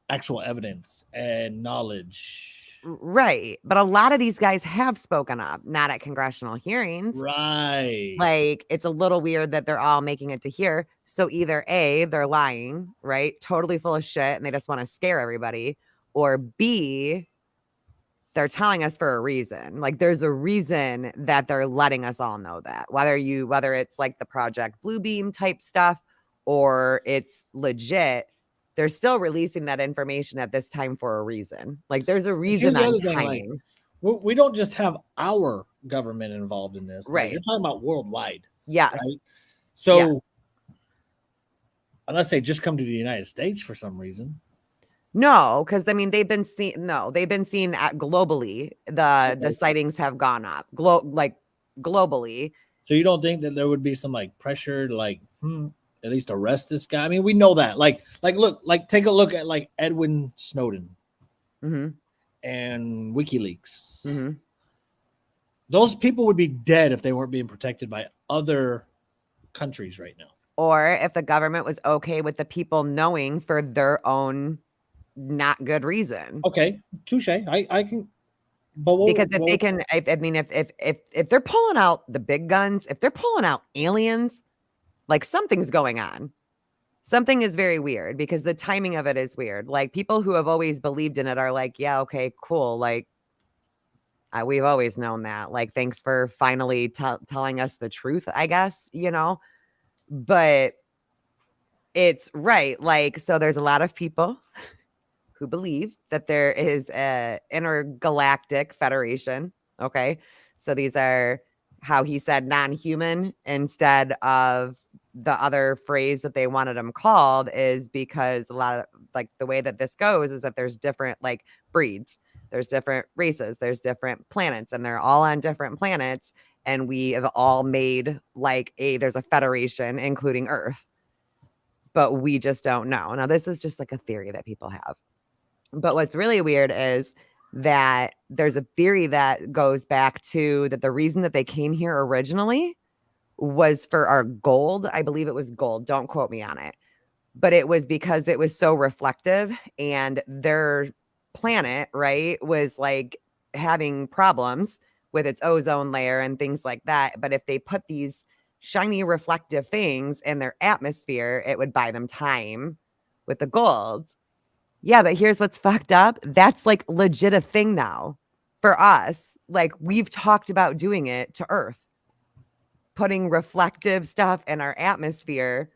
actual evidence and knowledge. Right. But a lot of these guys have spoken up, not at congressional hearings. Right. Like, it's a little weird that they're all making it to here. So either A, they're lying, right? Totally full of shit and they just want to scare everybody. Or B, they're telling us for a reason. Like, there's a reason that they're letting us all know that. Whether it's like the Project Bluebeam type stuff or it's legit, they're still releasing that information at this time for a reason. Like, there's a reason Here's the on other thing, like, timing. we don't just have our government involved in this. Like, Right. you're talking about worldwide. Yes. Right? So unless they just come to the United States for some reason. No, because I mean they've been seen at globally. The Okay. sightings have gone up globally. So you don't think that there would be some like pressure to like at least arrest this guy? I mean, we know that. Like look, like take a look at like Edwin Snowden Hmm. and WikiLeaks. Hmm. Those people would be dead if they weren't being protected by other countries right now. Or if the government was okay with the people knowing for their own not good reason. Okay, touche. I can, but Because if they can, I mean, if they're pulling out the big guns, if they're pulling out aliens, like something's going on. Something is very weird because the timing of it is weird. Like people who have always believed in it are like, yeah, okay, cool. Like we've always known that. Like, thanks for finally telling us the truth, I guess, but it's right. Like, so there's a lot of people who believe that there is a intergalactic federation. Okay. So these are how he said non-human instead of the other phrase that they wanted them called, is because a lot of like the way that this goes is that there's different like breeds, there's different races, there's different planets, and they're all on different planets. And we have all made like there's a federation, including Earth, but we just don't know. Now, this is just like a theory that people have. But what's really weird is that there's a theory that goes back to that the reason that they came here originally was for our gold. I believe it was gold. Don't quote me on it. But it was because it was so reflective and their planet, right, was like having problems with its ozone layer and things like that. But if they put these shiny reflective things in their atmosphere, it would buy them time with the gold. Yeah, but here's what's fucked up. That's like legit a thing now for us. Like we've talked about doing it to Earth, putting reflective stuff in our atmosphere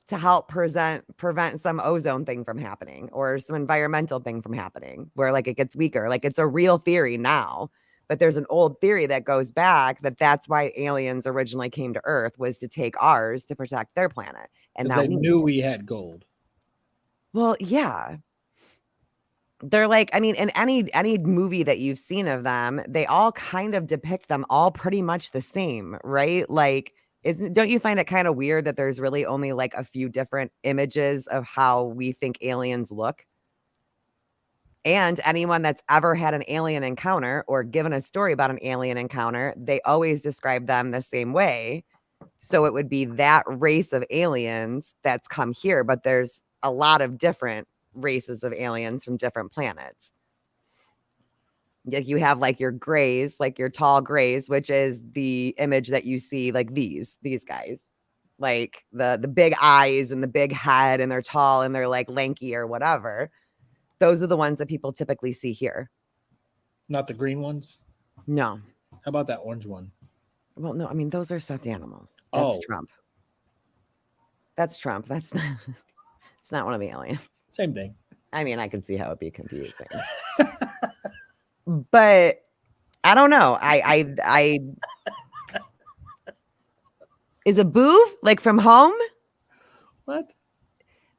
to help prevent some ozone thing from happening or some environmental thing from happening where like it gets weaker. Like it's a real theory now, but there's an old theory that goes back that that's why aliens originally came to Earth, was to take ours to protect their planet. And now they knew we had gold. Well, yeah. They're like, I mean, in any movie that you've seen of them, they all kind of depict them all pretty much the same, right? Like, don't you find it kind of weird that there's really only like a few different images of how we think aliens look? And anyone that's ever had an alien encounter or given a story about an alien encounter, they always describe them the same way. So it would be that race of aliens that's come here, but there's a lot of different races of aliens from different planets. you have like your grays, like your tall grays, which is the image that you see like these guys, like the big eyes and the big head, and they're tall and they're like lanky or whatever. Those are the ones that people typically see here. Not the green ones. No. How about that orange one? Well, no, I mean, those are stuffed animals. That's Oh. Trump. That's Trump. That's not, it's not one of the aliens. Same thing. I mean, I can see how it'd be confusing. But I don't know. I is a Boo like from Home? What?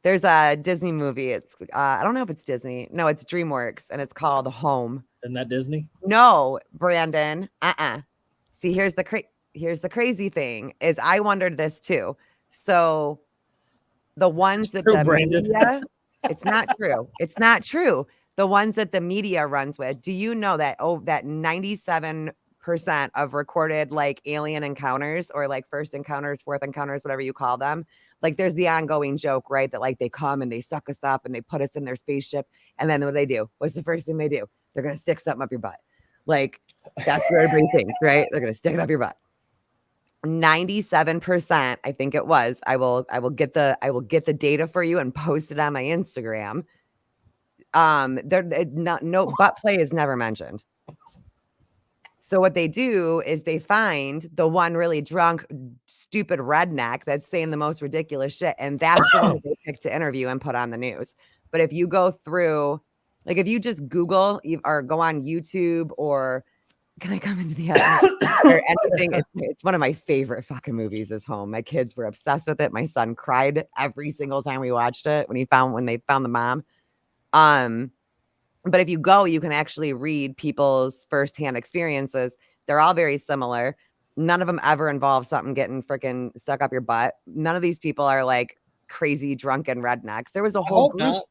There's a Disney movie. It's I don't know if it's Disney. No, it's DreamWorks, and it's called Home. Isn't that Disney? No, Brandon. See, here's the crazy thing is I wondered this too. So the ones that true, the Brandon. media, it's not true. It's not true. The ones that the media runs with. Do you know that that 97% of recorded like alien encounters or like first encounters, fourth encounters, whatever you call them, like there's the ongoing joke, right? That like they come and they suck us up and they put us in their spaceship, and then what do they do? What's the first thing they do? They're gonna stick something up your butt. Like that's what everybody thinks, right? They're gonna stick it up your butt. 97%, I think it was. I will get the data for you and post it on my Instagram. No butt play is never mentioned. So what they do is they find the one really drunk, stupid redneck that's saying the most ridiculous shit, and that's the one that they pick to interview and put on the news. But if you go through, like if you just Google or go on YouTube or can I come into the or anything, it's one of my favorite fucking movies is Home. My kids were obsessed with it. My son cried every single time we watched it when they found the mom. But if you go, you can actually read people's firsthand experiences. They're all very similar. None of them ever involve something getting freaking stuck up your butt. None of these people are like crazy drunken rednecks. There was a whole group.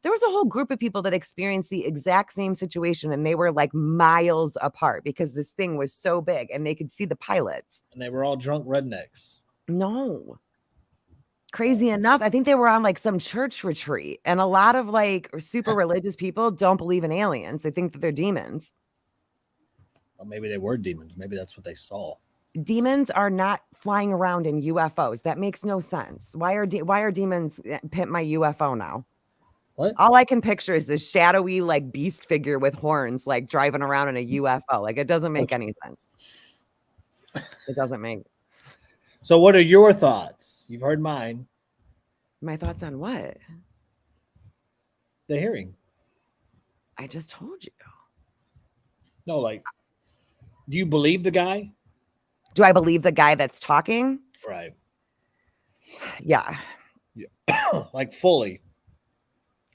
There was a whole group of people that experienced the exact same situation, and they were like miles apart because this thing was so big and they could see the pilots. And they were all drunk rednecks. No. Crazy enough, I think they were on like some church retreat, and a lot of like super religious people don't believe in aliens. They think that they're demons. Well, maybe they were demons. Maybe that's what they saw. Demons are not flying around in UFOs. That makes no sense. Why are demons pimp my UFO now? What? All I can picture is this shadowy like beast figure with horns like driving around in a UFO. Like it doesn't make any sense. It doesn't make. So what are your thoughts? You've heard mine. My thoughts on what? The hearing. I just told you. No, like, do you believe the guy? Do I believe the guy that's talking? Right. Yeah. Like fully.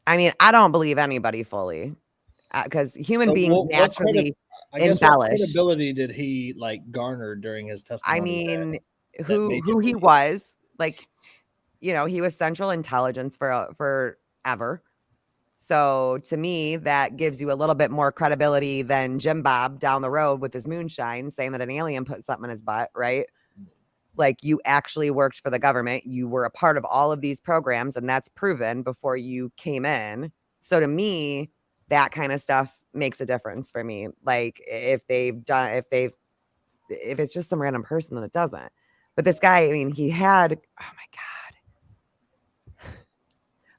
I mean, I don't believe anybody fully because human beings naturally embellish. What credibility did he like garner during his testimony? I mean, who he was, like, you know, he was Central Intelligence forever. So to me, that gives you a little bit more credibility than Jim Bob down the road with his moonshine saying that an alien put something in his butt, right? Like you actually worked for the government. You were a part of all of these programs, and that's proven before you came in. So to me, that kind of stuff makes a difference for me. Like if it's just some random person, then it doesn't. But this guy, I mean, he had, oh my God.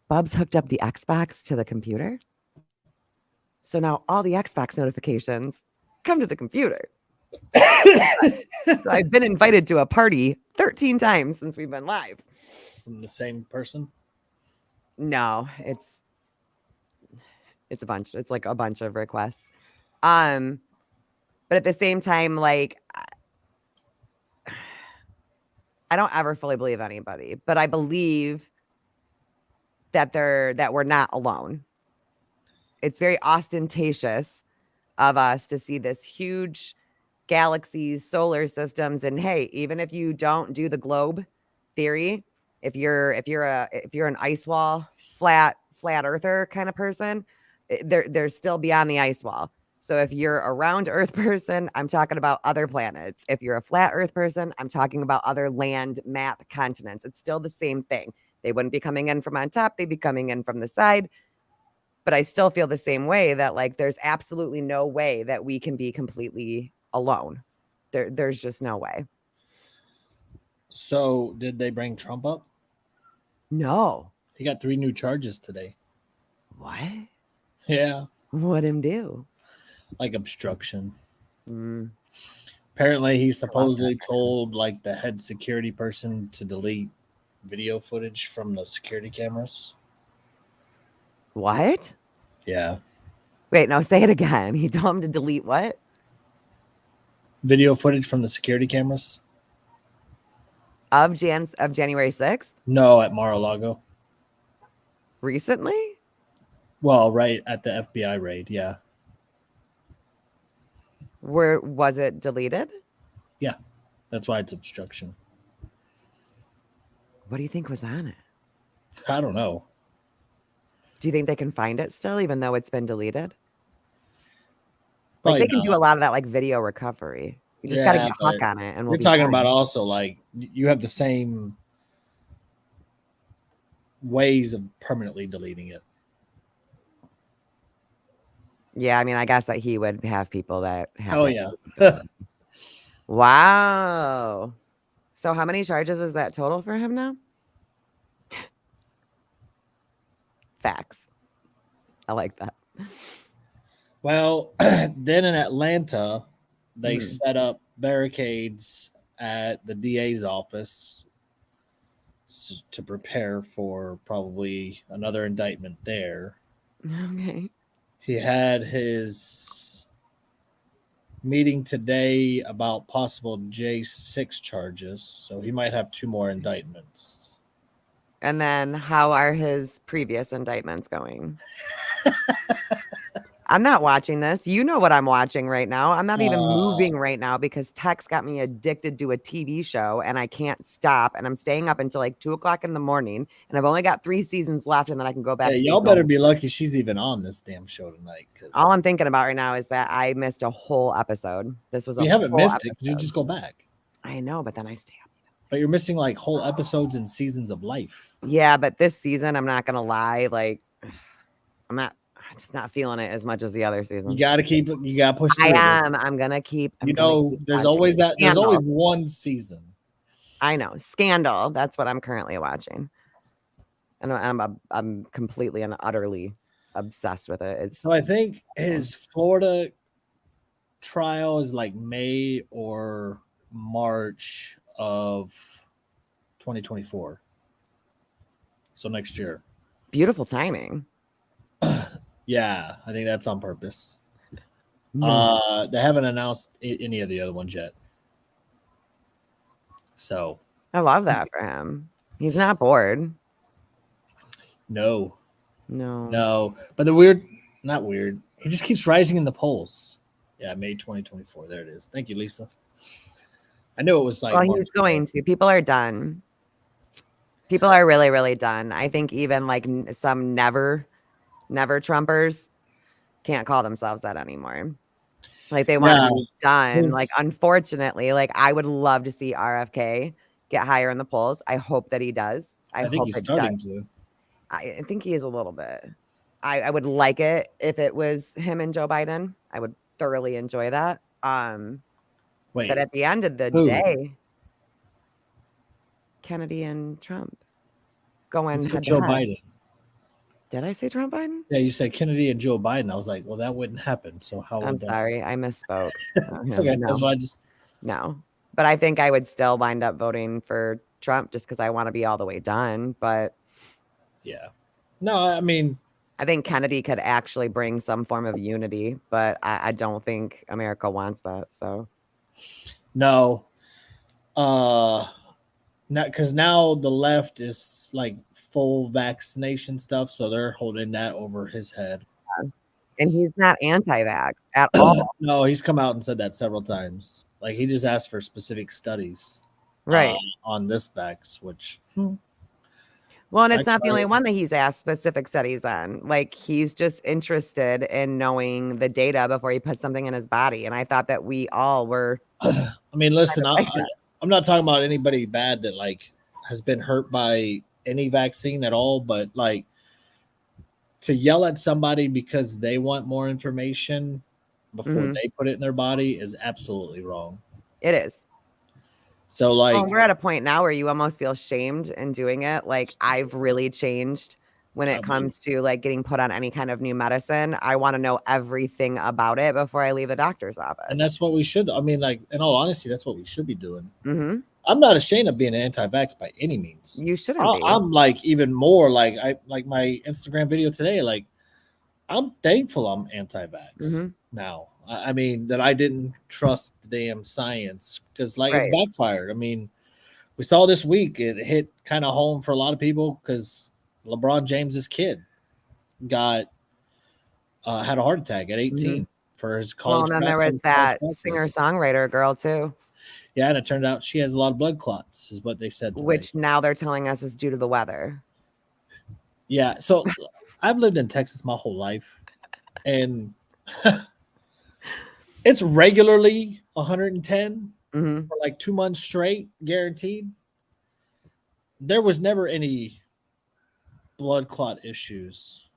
Bubs hooked up the Xbox to the computer. So now all the Xbox notifications come to the computer. So I've been invited to a party 13 times since we've been live. From the same person? No, it's a bunch. It's like a bunch of requests. But at the same time, like I don't ever fully believe anybody, but I believe that we're not alone. It's very ostentatious of us to see this huge galaxies, solar systems, and hey, even if you don't do the globe theory, if you're an ice wall, flat earther kind of person, they're still beyond the ice wall. So if you're a round earth person, I'm talking about other planets. If you're a flat earth person, I'm talking about other land map continents. It's still the same thing. They wouldn't be coming in from on top. They'd be coming in from the side. But I still feel the same way that like there's absolutely no way that we can be completely alone. There's just no way. So did they bring Trump up? No. He got 3 new charges today. What? Yeah, What him do? like obstruction. Mm. Apparently, he supposedly told like the head security person to delete video footage from the security cameras. What? Yeah, Wait, no, say it again. He told him to delete what? video footage from the security cameras. Of January 6th? No, at Mar-a-Lago. Recently? Well, right at the FBI raid. Yeah, Where was it deleted? yeah. That's why it's obstruction. What do you think was on it? I don't know. Do you think they can find it still, even though it's been deleted? Probably Like they can not. do a lot of that like video recovery. You just gotta Yeah, get Huck but on it and we'll We're be talking fine. about also like you have the same ways of permanently deleting it. Yeah, I mean, I guess that he would have people that have Oh that. yeah. Wow. So how many charges is that total for him now? Facts. I like that. Well, then in Atlanta, they Mhm. set up barricades at the DA's office to prepare for probably another indictment there. Okay. He had his meeting today about possible J6 charges, so he might have 2 more indictments. And then how are his previous indictments going? I'm not watching this. You know what I'm watching right now. I'm not even moving right now because Tech's got me addicted to a TV show and I can't stop. And I'm staying up until like 2:00 in the morning. And I've only got 3 seasons left and then I can go back. Yeah, to y'all sleep. better be lucky she's even on this damn show tonight. All I'm thinking about right now is that I missed a whole episode. This was a You haven't whole missed it because you episode. just go back. I know, but then I stay up. But you're missing like whole episodes and seasons of life. Yeah, but this season, I'm not gonna lie, like I'm just not feeling it as much as the other season. You gotta keep it, you gotta push through I this. am. I'm gonna keep. You know, there's watching always that. There's Scandal. always one season. I know Scandal. That's what I'm currently watching, and I'm completely and utterly obsessed with it. It's So I think his Florida trial is like May or March of 2024. So next year. beautiful timing. Yeah, I think that's on purpose. No. They haven't announced any of the other ones yet. So I love that for him. He's not bored. no. No. But not weird. He just keeps rising in the polls. Yeah, May 2024. There it is. Thank you, Lisa. I knew it was like. Well, March he's going to. People are done. People are really, really done. I think even like some never Trumpers can't call themselves that anymore. Like they want to be done. Like unfortunately, like I would love to see RFK get higher in the polls. I hope that he does. I think he's starting to. I think he is a little bit. I would like it if it was him and Joe Biden. I would thoroughly enjoy that. Wait, But at the end of the who? day, Kennedy and Trump going you said head to Joe head. Biden. Did I say Trump Biden? Yeah, you said Kennedy and Joe Biden. I was like, well, that wouldn't happen. So how I'm would that? sorry, I misspoke. It's okay. That's why I just. No, but I think I would still wind up voting for Trump just because I want to be all the way done. But Yeah. No, I mean, I think Kennedy could actually bring some form of unity, but I don't think America wants that. So no. Not because now the left is like full vaccination stuff, so they're holding that over his head. and he's not anti-vax at all. No, he's come out and said that several times. Like he just asked for specific studies, Right. on this vax, which Well, and it's I not the only tried- one that he's asked specific studies on. Like he's just interested in knowing the data before he puts something in his body. And I thought that we all were. I mean, listen, like I'm not talking about anybody bad that like has been hurt by any vaccine at all, but like to yell at somebody because they want more information before Mhm. they put it in their body is absolutely wrong. It is. So like, Well, we're at a point now where you almost feel shamed in doing it. Like I've really changed when it comes to like getting put on any kind of new medicine. I want to know everything about it before I leave the doctor's office. and that's what we should. I mean, like, in all honesty, that's what we should be doing. Mhm. I'm not ashamed of being an anti-vax by any means. You shouldn't be. I'm like even more like I like my Instagram video today. Like, I'm thankful I'm anti-vax Mhm. now. I mean that I didn't trust the damn science because like Right. it's backfired. I mean, we saw this week it hit kind of home for a lot of people because LeBron James's kid got had a heart attack at 18 for his Well, college. and then there was that singer-songwriter girl too, Yeah, and it turned out she has a lot of blood clots, is what they said today. which now they're telling us is due to the weather. Yeah, so I've lived in Texas my whole life, and it's regularly 110 Mhm. for like 2 months straight, guaranteed. There was never any blood clot issues.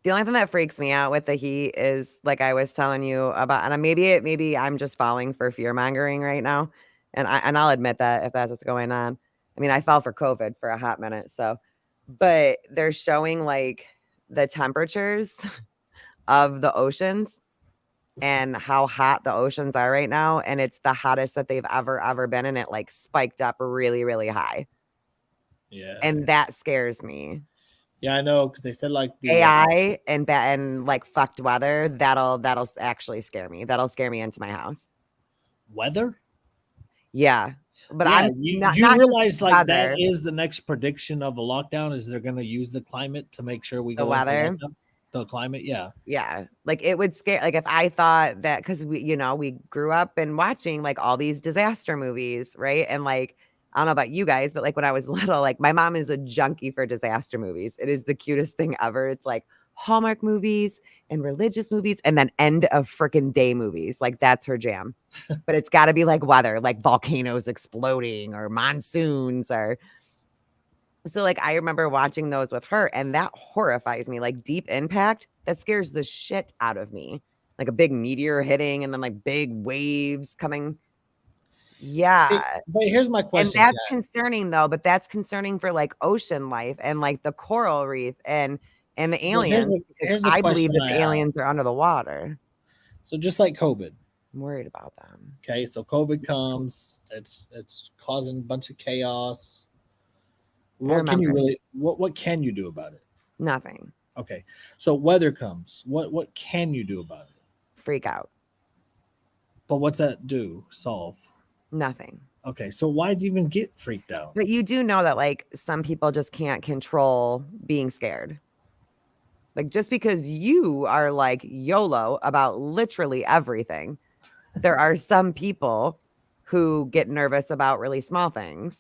The only thing that freaks me out with the heat is like I was telling you about, and maybe I'm just falling for fear mongering right now, and I'll admit that if that's what's going on. I mean, I fell for COVID for a hot minute, so, but they're showing like the temperatures of the oceans and how hot the oceans are right now, and it's the hottest that they've ever been, and it like spiked up really, really high, Yeah, and that scares me. yeah, I know because they said like the AI and like fucked weather, that'll actually scare me. That'll scare me into my house. weather. Yeah. But Yeah, I'm you not just realize like weather, that is the next prediction of a lockdown is they're going to use the climate to make sure we the go into weather. lockdown. The climate, yeah. Yeah. Like it would scare, like if I thought that, because we grew up and watching like all these disaster movies, right? And like I don't know about you guys, but like when I was little, like my mom is a junkie for disaster movies. It is the cutest thing ever. It's like Hallmark movies and religious movies and then end of freaking day movies. Like that's her jam. But it's got to be like weather, like volcanoes exploding or monsoons or so like I remember watching those with her and that horrifies me. Like Deep Impact, that scares the shit out of me. Like a big meteor hitting and then like big waves coming. Yeah. See, but here's my And question. that's Kat. concerning though, but that's concerning for like ocean life and like the coral reef and the Well, aliens. here's a I believe question that I the have. aliens are under the water. So just like COVID, I'm worried about them. okay, so COVID comes, it's causing a bunch of chaos. What can you remember. really what can you do about it? Nothing. Okay, so weather comes. What can you do about it? Freak out. But what's that do? Solve. Nothing. Okay, so why do you even get freaked out? But you do know that like some people just can't control being scared. Like just because you are like YOLO about literally everything, there are some people who get nervous about really small things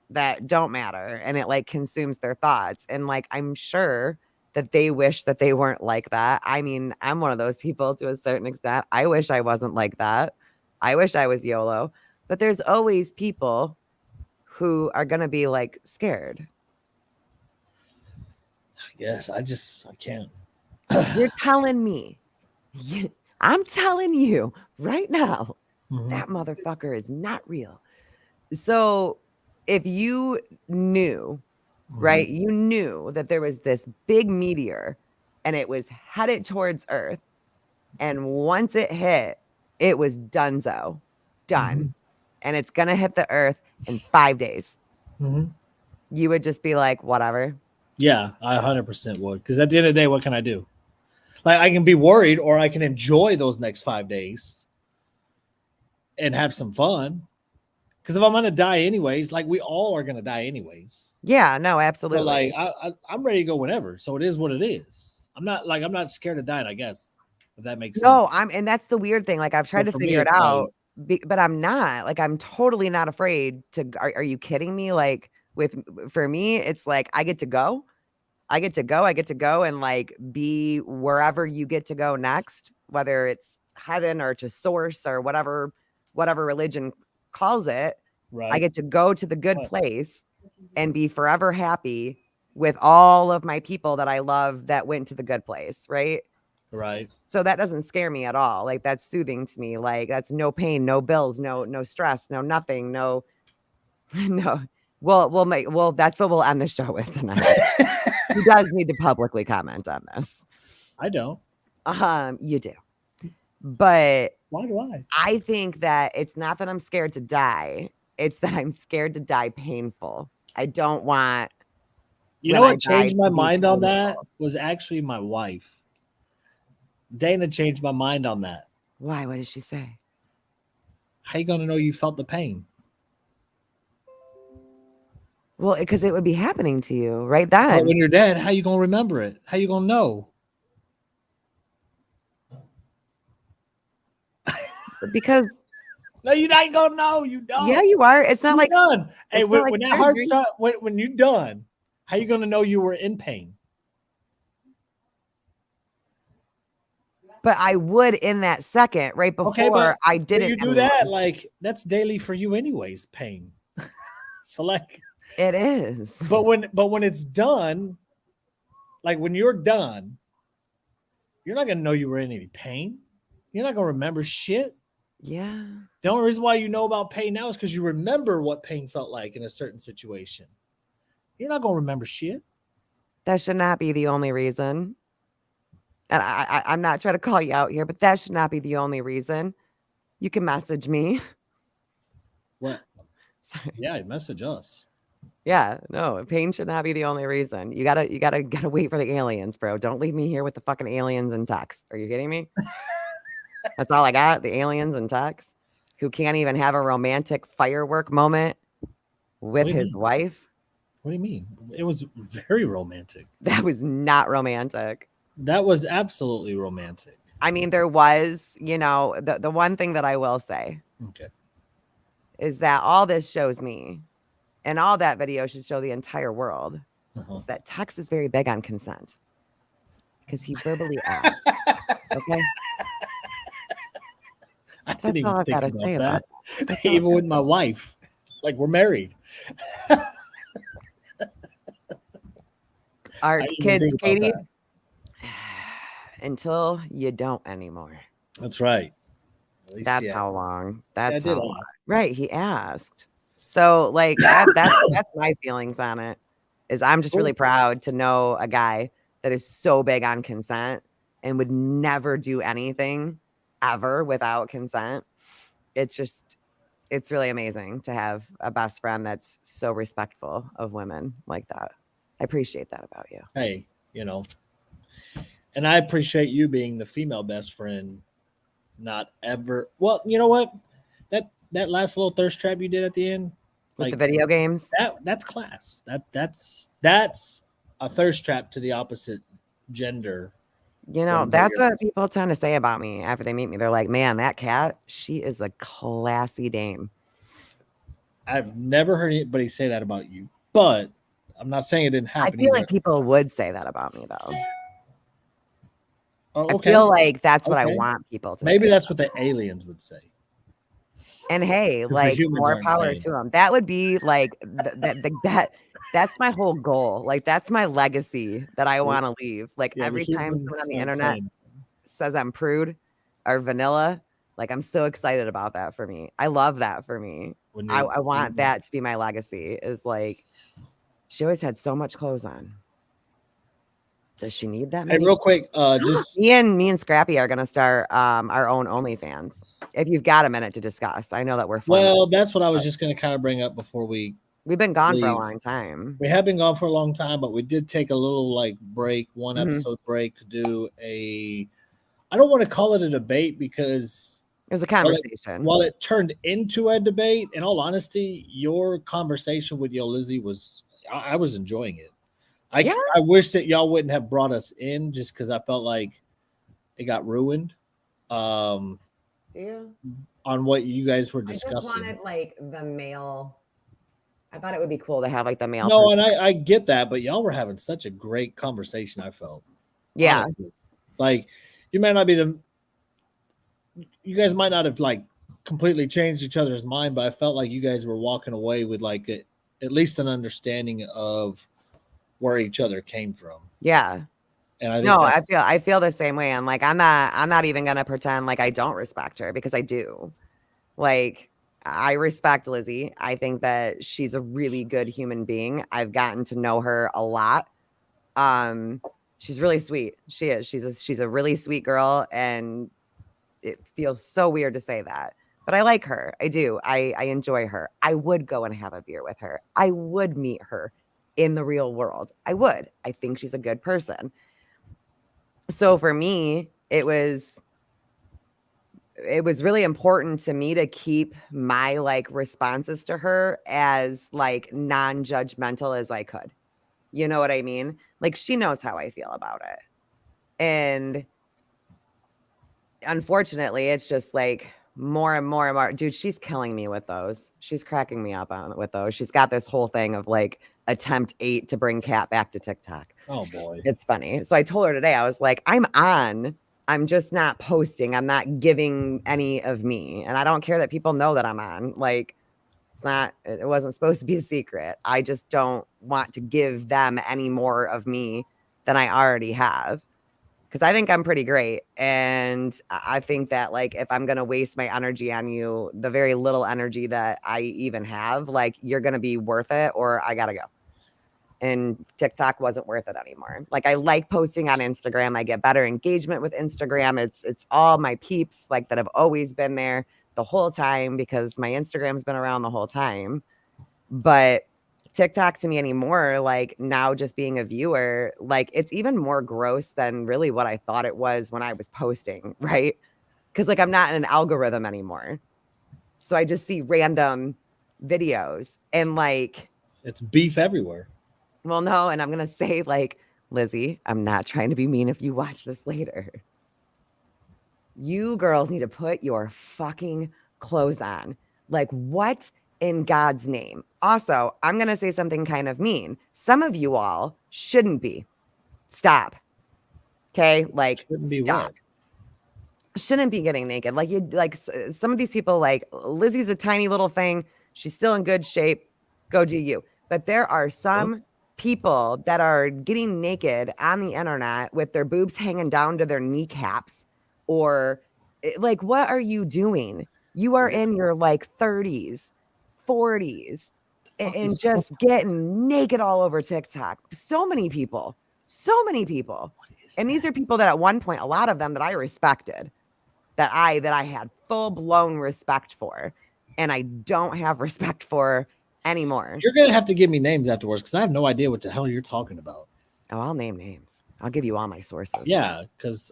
that don't matter and it like consumes their thoughts. And like I'm sure that they wish that they weren't like that. I mean, I'm one of those people to a certain extent. I wish I wasn't like that. I wish I was YOLO. But there's always people who are going to be like scared. Yes, I can't. You're telling me, I'm telling you right now, Mhm. that motherfucker is not real. So if you knew, right, you knew that there was this big meteor and it was headed towards Earth. And once it hit, it was donezo, done. And it's going to hit the Earth in 5 days. Mhm. You would just be like, whatever. Yeah, I 100% would. Because at the end of the day, what can I do? Like, I can be worried, or I can enjoy those next 5 days and have some fun. Because if I'm gonna die anyways, like we all are gonna die anyways. Yeah, no, But absolutely. like, I'm ready to go whenever. So it is what it is. I'm not scared of dying. I guess if that makes No, sense. and that's the weird thing. Like I've tried to for me, figure it it's like- out, but I'm not. Like I'm totally not afraid to. Are you kidding me? Like for me, it's like I get to go. I get to go and like be wherever you get to go next, whether it's heaven or to source or whatever religion calls it. Right. I get to go to the good Right. place and be forever happy with all of my people that I love that went to the good place, right? Right. So that doesn't scare me at all. Like that's soothing to me. Like that's no pain, no bills, no stress, no nothing, no no. Well, that's what we'll end the show with tonight. He does need to publicly comment on this. I don't. You do. But Why do I? I think that it's not that I'm scared to die. It's that I'm scared to die painful. I don't want. You when know I what die changed to my be mind on that painful. was actually my wife. Dana changed my mind on that. Why? What did she say? How you gonna know you felt the pain? Well, because it would be happening to you right But then. when you're dead, how you gonna remember it? How you gonna know? Because No, you ain't gonna know. You don't. yeah, you are. It's not You're like done. Hey, it's when, not like when that heart surgery. start, when you're done, how you gonna know you were in pain? but I would in that second, right before Okay, but I when didn't. you do that, like that's daily for you, anyways. Pain. So like, It is. but when it's done, like when you're done, you're not gonna know you were in any pain. You're not gonna remember shit. Yeah. The only reason why you know about pain now is because you remember what pain felt like in a certain situation. You're not gonna remember shit. That should not be the only reason. And I'm not trying to call you out here, but that should not be the only reason. You can message me. What? Sorry. Yeah, message us. Yeah, no, pain should not be the only reason. You gotta wait for the aliens, bro. Don't leave me here with the fucking aliens and text. Are you kidding me? That's all I got. The aliens and text, who can't even have a romantic firework moment with What do you his mean? wife. What do you mean? It was very romantic. That was not romantic. That was absolutely romantic. I mean, there was, the one thing that I will say Okay. is that all this shows me, and all that video should show the entire world, Uh-huh. is that Tux is very big on consent because he verbally asked. Okay, I that's didn't even all I've think got to about say about that. it. That's all Even I've with my wife, like we're married. Our I didn't even kids, think about Katie, that. until you don't anymore. That's right. At least That's he how asked. long. Yeah, I That's did how ask. long. Right. He asked. So like that's my feelings on it. Is I'm just really Cool. proud to know a guy that is so big on consent and would never do anything ever without consent. It's really amazing to have a best friend that's so respectful of women like that. I appreciate that about you. Hey, and I appreciate you being the female best friend. Not ever. Well, you know what? That last little thirst trap you did at the end, With the like video games. that's class. That's a thirst trap to the opposite gender. That's what people tend to say about me after they meet me. They're like, man, that cat, she is a classy dame. I've never heard anybody say that about you, but I'm not saying it didn't I happen. feel either. like people would say that about me, though. Oh, I okay. feel like that's what I Okay. want people to Maybe say. that's what the aliens would say. And hey, 'Cause the like humans more aren't power saying to them. That would be like that's my whole goal. Like that's my legacy that I want to leave. Like Yeah, the every time someone humans on the aren't internet saying. says I'm prude or vanilla, like I'm so excited about that for me. I love that for me. When I want that to be my legacy. Is like she always had so much clothes on. Does she need that Hey, many? real quick, just me and Scrappy are gonna start our own OnlyFans. If you've got a minute to discuss, I know that we're well, that's what I was just going to kind of bring up before we've been gone for a leave. long time. We have been gone for a long time, but we did take a little break, one Mhm. episode break to do I don't want to call it a debate because It was a conversation. while it turned into a debate, in all honesty, your conversation with Yo Lizzie I was enjoying it. Yeah. I wish that y'all wouldn't have brought us in just because I felt like it got ruined on what you guys were discussing. like the male. I thought it would be cool to have like the male. No, and I get that, but y'all were having such a great conversation. I felt, Yeah. honestly. Like you might not be you guys might not have completely changed each other's mind, but I felt like you guys were walking away with at least an understanding of where each other came from. Yeah. And I think No, that's, I feel the same way. I'm like, I'm not even gonna pretend like I don't respect her, because I do. Like, I respect Lizzie. I think that she's a really good human being. I've gotten to know her a lot. She's really sweet. She is. She's a really sweet girl, and it feels so weird to say that. But I like her. I do. I enjoy her. I would go and have a beer with her. I would meet her in the real world. I would. I think she's a good person. So for me, it was really important to me to keep my like responses to her as like non-judgmental as I could. You know what I mean? Like, she knows how I feel about it. And unfortunately, it's just like more and more and more. Dude, she's killing me with those. She's cracking me up with those. She's got this whole thing of like attempt 8 to bring Kat back to TikTok. oh boy. It's funny. So I told her today, I was like, I'm just not posting. I'm not giving any of me. And I don't care that people know that I'm on. Like, it wasn't supposed to be a secret. I just don't want to give them any more of me than I already have. Because I think I'm pretty great. And I think that, like, if I'm going to waste my energy on you, the very little energy that I even have, like, you're going to be worth it, or I got to go. And TikTok wasn't worth it anymore. Like, I like posting on Instagram. I get better engagement with Instagram. It's all my peeps, like, that have always been there the whole time, because my Instagram's been around the whole time. But TikTok to me anymore, like, now just being a viewer, like, it's even more gross than really what I thought it was when I was posting, right? Because, like, I'm not in an algorithm anymore. So I just see random videos and, like, It's beef everywhere. well, no, and I'm going to say, like, Lizzie, I'm not trying to be mean if you watch this later. You girls need to put your fucking clothes on. Like, what in God's name? Also, I'm going to say something kind of mean. Some of you all shouldn't be. Stop. Okay? Like, Shouldn't be stop. what? Shouldn't be getting naked. Like, you like some of these people, like, Lizzie's a tiny little thing. She's still in good shape. Go do you. But there are some people that are getting naked on the internet with their boobs hanging down to their kneecaps, or like, what are you doing? You are in your like 30s, 40s, and just getting naked all over TikTok. So many people. And these are people that at one point, a lot of them that I respected, that I had full-blown respect for, and I don't have respect for anymore. You're gonna have to give me names afterwards, because I have no idea what the hell you're talking about. Oh, I'll name names. I'll give you all my sources. Yeah, because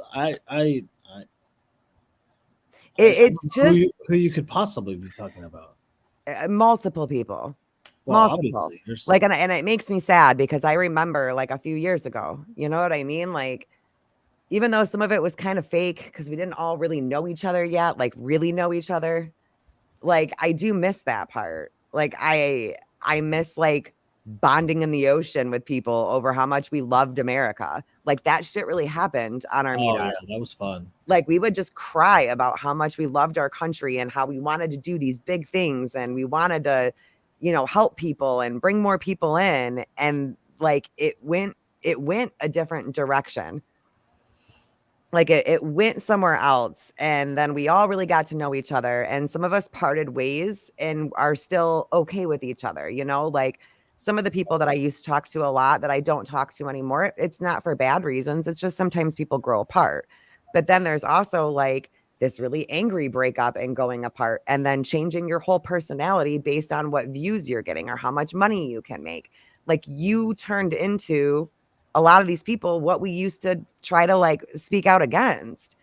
It's just who you could possibly be talking about. multiple people. Well, Multiple. obviously, there's Like, and it makes me sad, because I remember like a few years ago, you know what I mean? Like, even though some of it was kind of fake, because we didn't all really know each other yet, like really know each other. Like, I do miss that part. Like, I miss like bonding in the ocean with people over how much we loved America. Like, that shit really happened on our meetup. yeah, that was fun. Like, we would just cry about how much we loved our country and how we wanted to do these big things, and we wanted to, you know, help people and bring more people in. And like, it went a different direction. Like, it went somewhere else. And then we all really got to know each other, and some of us parted ways and are still okay with each other. You know, like, some of the people that I used to talk to a lot that I don't talk to anymore, it's not for bad reasons. It's just sometimes people grow apart. But then there's also like this really angry breakup and going apart, and then changing your whole personality based on what views you're getting or how much money you can make. Like, you turned into a lot of these people what we used to try to like speak out against.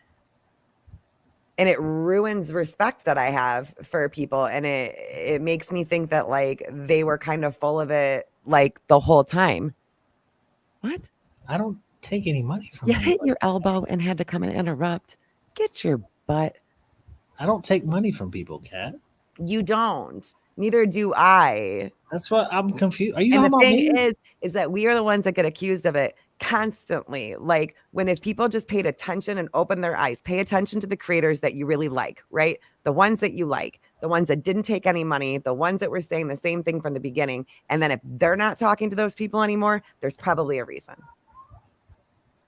And it ruins respect that I have for people. And it makes me think that like they were kind of full of it like the whole time. What? I don't take any money from You hit anybody. your elbow and had to come and interrupt. Get your butt. I don't take money from people, Kat. You don't. Neither do I. That's what I'm confused. Are you And talking the about thing me? is that we are the ones that get accused of it constantly. Like, if people just paid attention and opened their eyes, pay attention to the creators that you really like, right? The ones that you like, the ones that didn't take any money, the ones that were saying the same thing from the beginning. And then if they're not talking to those people anymore, there's probably a reason.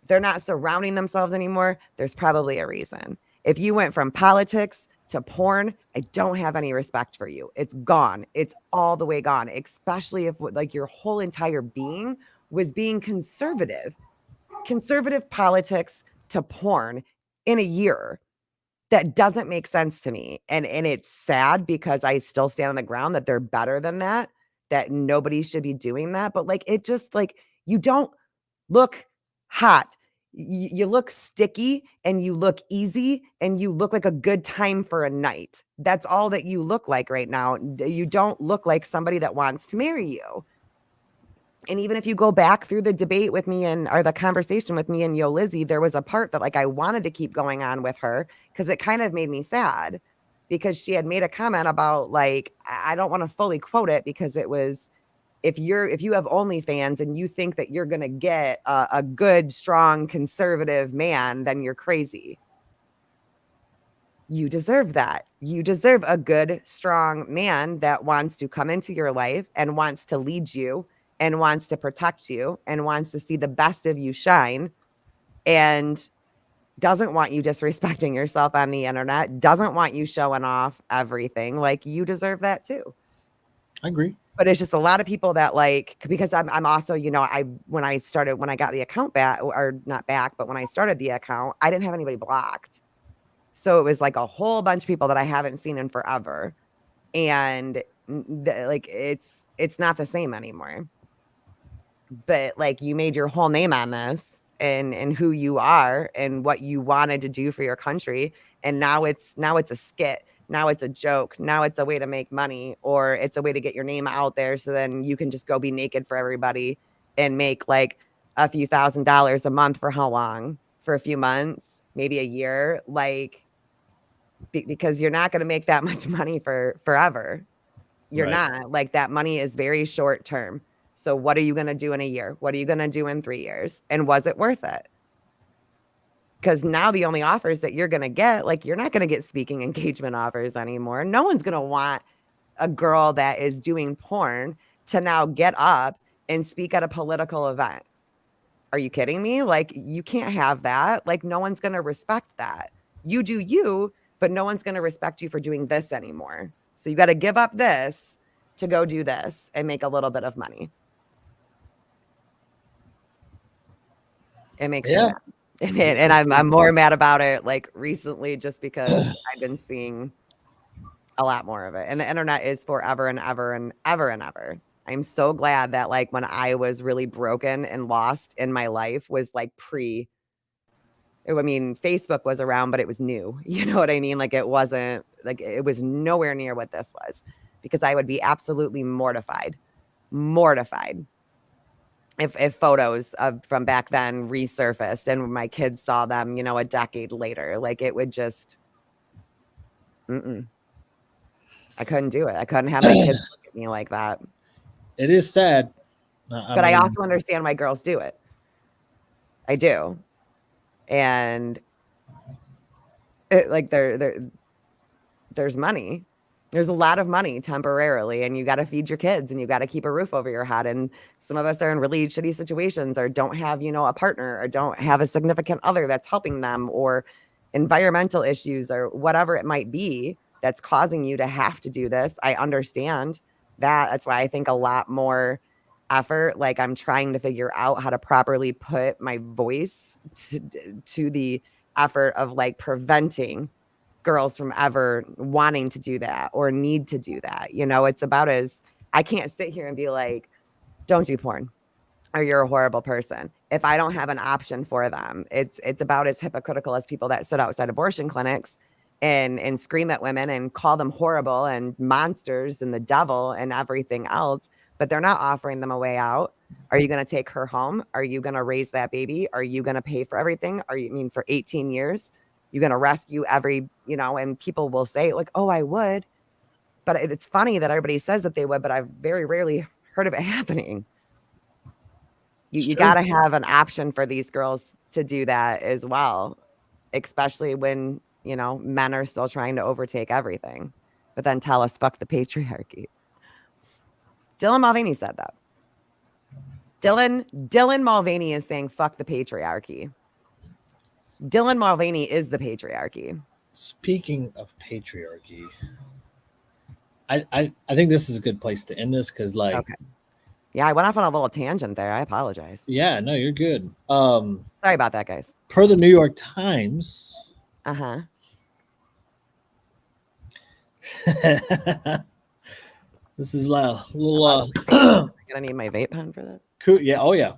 If they're not surrounding themselves anymore, there's probably a reason. If you went from politics to porn, I don't have any respect for you. It's gone. It's all the way gone, especially if like your whole entire being was being conservative politics to porn in a year. That doesn't make sense to me. And it's sad because I still stand on the ground that they're better than that nobody should be doing that. But like, it just like, you don't look hot. You look sticky and you look easy and you look like a good time for a night. That's all that you look like right now. You don't look like somebody that wants to marry you. And even if you go back through the debate with me or the conversation with me and Yo Lizzie, there was a part that like I wanted to keep going on with her because it kind of made me sad because she had made a comment about like, I don't want to fully quote it because it was, if you have OnlyFans and you think that you're going to get a good, strong, conservative man, then you're crazy. You deserve that. You deserve a good, strong man that wants to come into your life and wants to lead you and wants to protect you and wants to see the best of you shine and doesn't want you disrespecting yourself on the internet, doesn't want you showing off everything. Like, you deserve that too. I agree. But it's just a lot of people that like, because I'm also, you know, when I got the account back, or not back, but when I started the account, I didn't have anybody blocked. So it was like a whole bunch of people that I haven't seen in forever. And like, it's not the same anymore. But like, you made your whole name on this and who you are and what you wanted to do for your country. And now it's a skit. Now it's a joke. Now it's a way to make money, or it's a way to get your name out there. So then you can just go be naked for everybody and make like a few $1,000s a month for how long? For a few months, maybe a year, like, because you're not going to make that much money for forever. You're not. Like, that money is very short term. So what are you going to do in a year? What are you going to do in 3 years? And was it worth it? Because now the only offers that you're going to get, like, you're not going to get speaking engagement offers anymore. No one's going to want a girl that is doing porn to now get up and speak at a political event. Are you kidding me? Like, you can't have that. Like, no one's going to respect that. You do you, but no one's going to respect you for doing this anymore. So you got to give up this to go do this and make a little bit of money. It makes me mad. And I'm more mad about it like recently just because I've been seeing a lot more of it. And the internet is forever and ever and ever and ever. I'm so glad that like when I was really broken and lost in my life was like Facebook was around, but it was new. You know what I mean? Like, it wasn't like, it was nowhere near what this was, because I would be absolutely mortified if photos from back then resurfaced and my kids saw them, you know, a decade later. Like, it would just, I couldn't do it. I couldn't have my kids look at me like that. It is sad. But I also understand why girls do it. I do. And like, there's money. There's a lot of money temporarily, and you got to feed your kids and you got to keep a roof over your head. And some of us are in really shitty situations, or don't have, you know, a partner, or don't have a significant other that's helping them, or environmental issues, or whatever it might be that's causing you to have to do this. I understand that. That's why I think a lot more effort, like, I'm trying to figure out how to properly put my voice to the effort of like preventing girls from ever wanting to do that or need to do that. You know, it's about I can't sit here and be like, don't do porn or you're a horrible person if I don't have an option for them. It's about as hypocritical as people that sit outside abortion clinics and scream at women and call them horrible and monsters and the devil and everything else, but they're not offering them a way out. Are you going to take her home? Are you going to raise that baby? Are you going to pay for everything? For 18 years? You're going to rescue every, you know, and people will say like, oh, I would. But it's funny that everybody says that they would, but I've very rarely heard of it happening. You got to have an option for these girls to do that as well, especially when, you know, men are still trying to overtake everything. but then tell us fuck the patriarchy. Dylan Mulvaney said that. Dylan Mulvaney is saying fuck the patriarchy. Dylan Mulvaney is the patriarchy. Speaking of patriarchy, I think this is a good place to end this because, like, Okay. Yeah, I went off on a little tangent there. I apologize. yeah, no, you're good. Sorry about that, guys. Per the New York Times, Uh-huh. this is a little I'm gonna need my vape pen for this. cool. Yeah, oh yeah,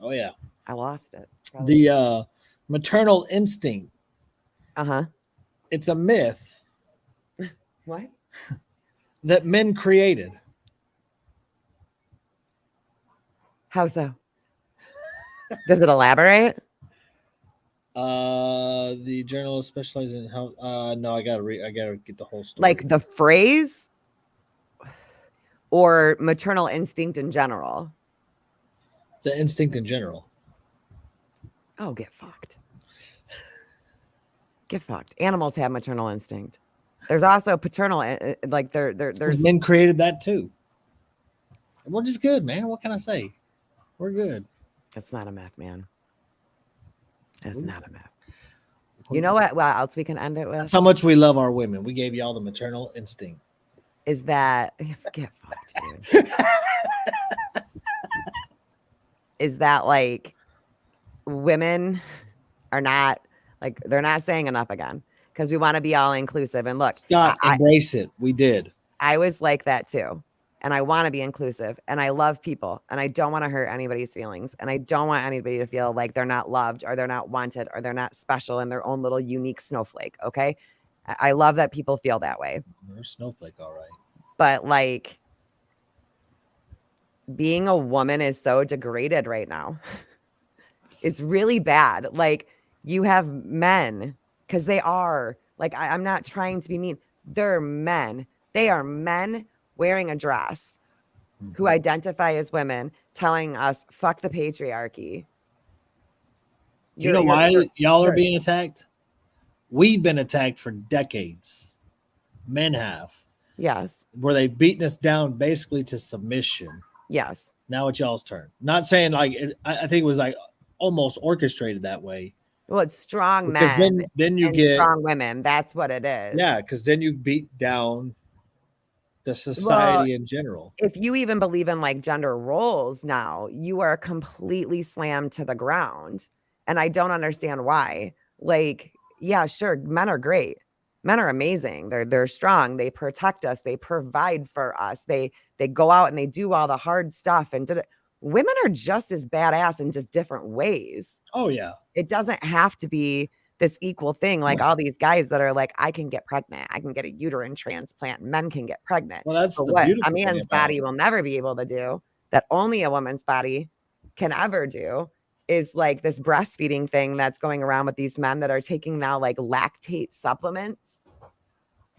oh yeah. I lost it. Probably. The maternal instinct. Uh-huh. It's a myth What? that men created. How so? Does it elaborate? The journalist specializes in how. No, I gotta get the whole story. Like the phrase or maternal instinct in general? the instinct in general. Oh, get fucked. Get fucked. Animals have maternal instinct. There's also paternal, like there's Men created that too. And we're just good, man. What can I say? We're good. That's not a myth, man. That's not a myth. You know what? What else we can end it with? That's how much we love our women. We gave y'all the maternal instinct. Is that get fucked, dude? Is that like women are not like they're not saying enough again because we want to be all inclusive and look, Scott, embrace it. We did. I was like that too. And I want to be inclusive and I love people and I don't want to hurt anybody's feelings. And I don't want anybody to feel like they're not loved or they're not wanted or they're not special in their own little unique snowflake. Okay. I love that people feel that way. They're a snowflake, all right. But like being a woman is so degraded right now. It's really bad. Like you have men because they are like, I'm not trying to be mean. They're men. They are men wearing a dress who identify as women telling us fuck the patriarchy. You know why y'all are being attacked? We've been attacked for decades. Men have. Yes. Where they've beaten us down basically to submission. Yes. Now it's y'all's turn. Not saying like I think it was like almost orchestrated that way. Well, it's strong Because men. then you and get strong women. That's what it is. Yeah, because then you beat down the society in general. If you even believe in like gender roles now, you are completely slammed to the ground. And I don't understand why. Like, yeah, sure, men are great. Men are amazing. They're strong. They protect us. They provide for us. They go out and they do all the hard stuff. And women are just as badass in just different ways. Oh yeah. It doesn't have to be this equal thing. Like all these guys that are like, I can get pregnant. I can get a uterine transplant. Men can get pregnant. Well, that's but the what beautiful a man's thing about body it. will never be able to do, that only a woman's body can ever do, is like this breastfeeding thing that's going around with these men that are taking now like lactate supplements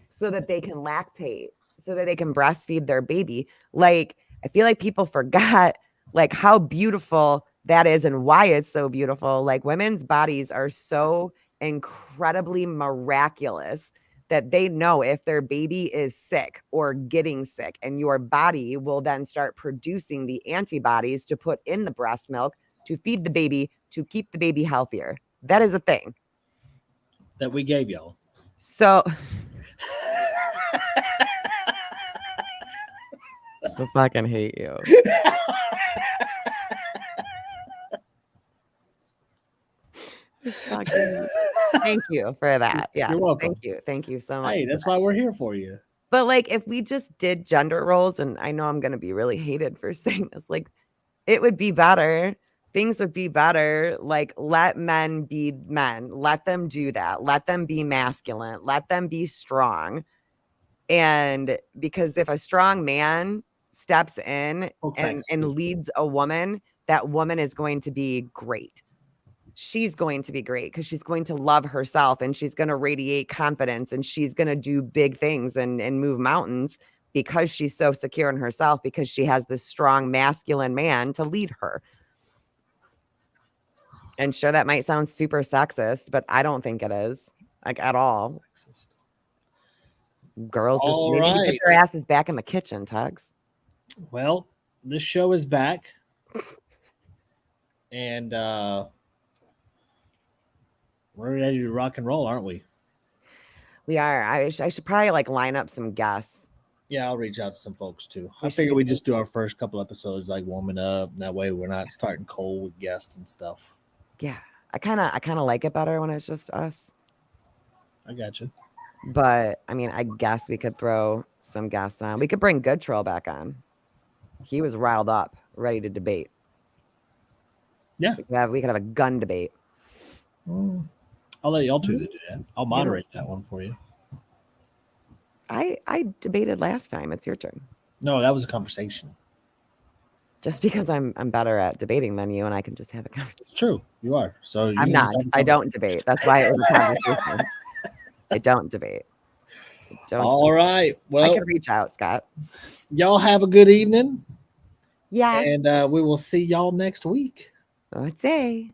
so that they can lactate, so that they can breastfeed their baby. Like, I feel like people forgot like how beautiful that is and why it's so beautiful. Like women's bodies are so incredibly miraculous that they know if their baby is sick or getting sick, and your body will then start producing the antibodies to put in the breast milk to feed the baby, to keep the baby healthier. That is a thing that we gave y'all. So I fucking hate you. Thank you for that. Yeah. You're welcome. Thank you so much. Hey, that's why we're here for you. But like if we just did gender roles, and I know I'm gonna be really hated for saying this, like it would be better. Things would be better. Like let men be men. Let them do that. Let them be masculine. Let them be strong. And because if a strong man steps in and leads a woman, that woman is going to be great. She's going to be great because she's going to love herself and she's going to radiate confidence and she's going to do big things and move mountains because she's so secure in herself, because she has this strong masculine man to lead her. And sure, that might sound super sexist, but I don't think it is, like, at all. Sexist. Girls just All maybe right. get their asses back in the kitchen, Tugs. Well, this show is back. And we're ready to rock and roll, aren't we? We are. I should probably like line up some guests. Yeah, I'll reach out to some folks too. I We should figure do we just do our first couple episodes like warming up. That way we're not starting cold with guests and stuff. Yeah. I kind of like it better when it's just us. I got you. But I mean, I guess we could throw some guests on. We could bring Good Troll back on. He was riled up, ready to debate. Yeah. We could have a gun debate. I'll let y'all two do that. I'll moderate that one for you. I debated last time. It's your turn. No, that was a conversation. Just because I'm better at debating than you, and I can just have a conversation. It's true. You are. So you I'm just not. have a I don't debate. That's why it was a conversation. I don't debate. All right. I Well, can reach out, Scott. y'all have a good evening. Yes. And we will see y'all next week. Let's say.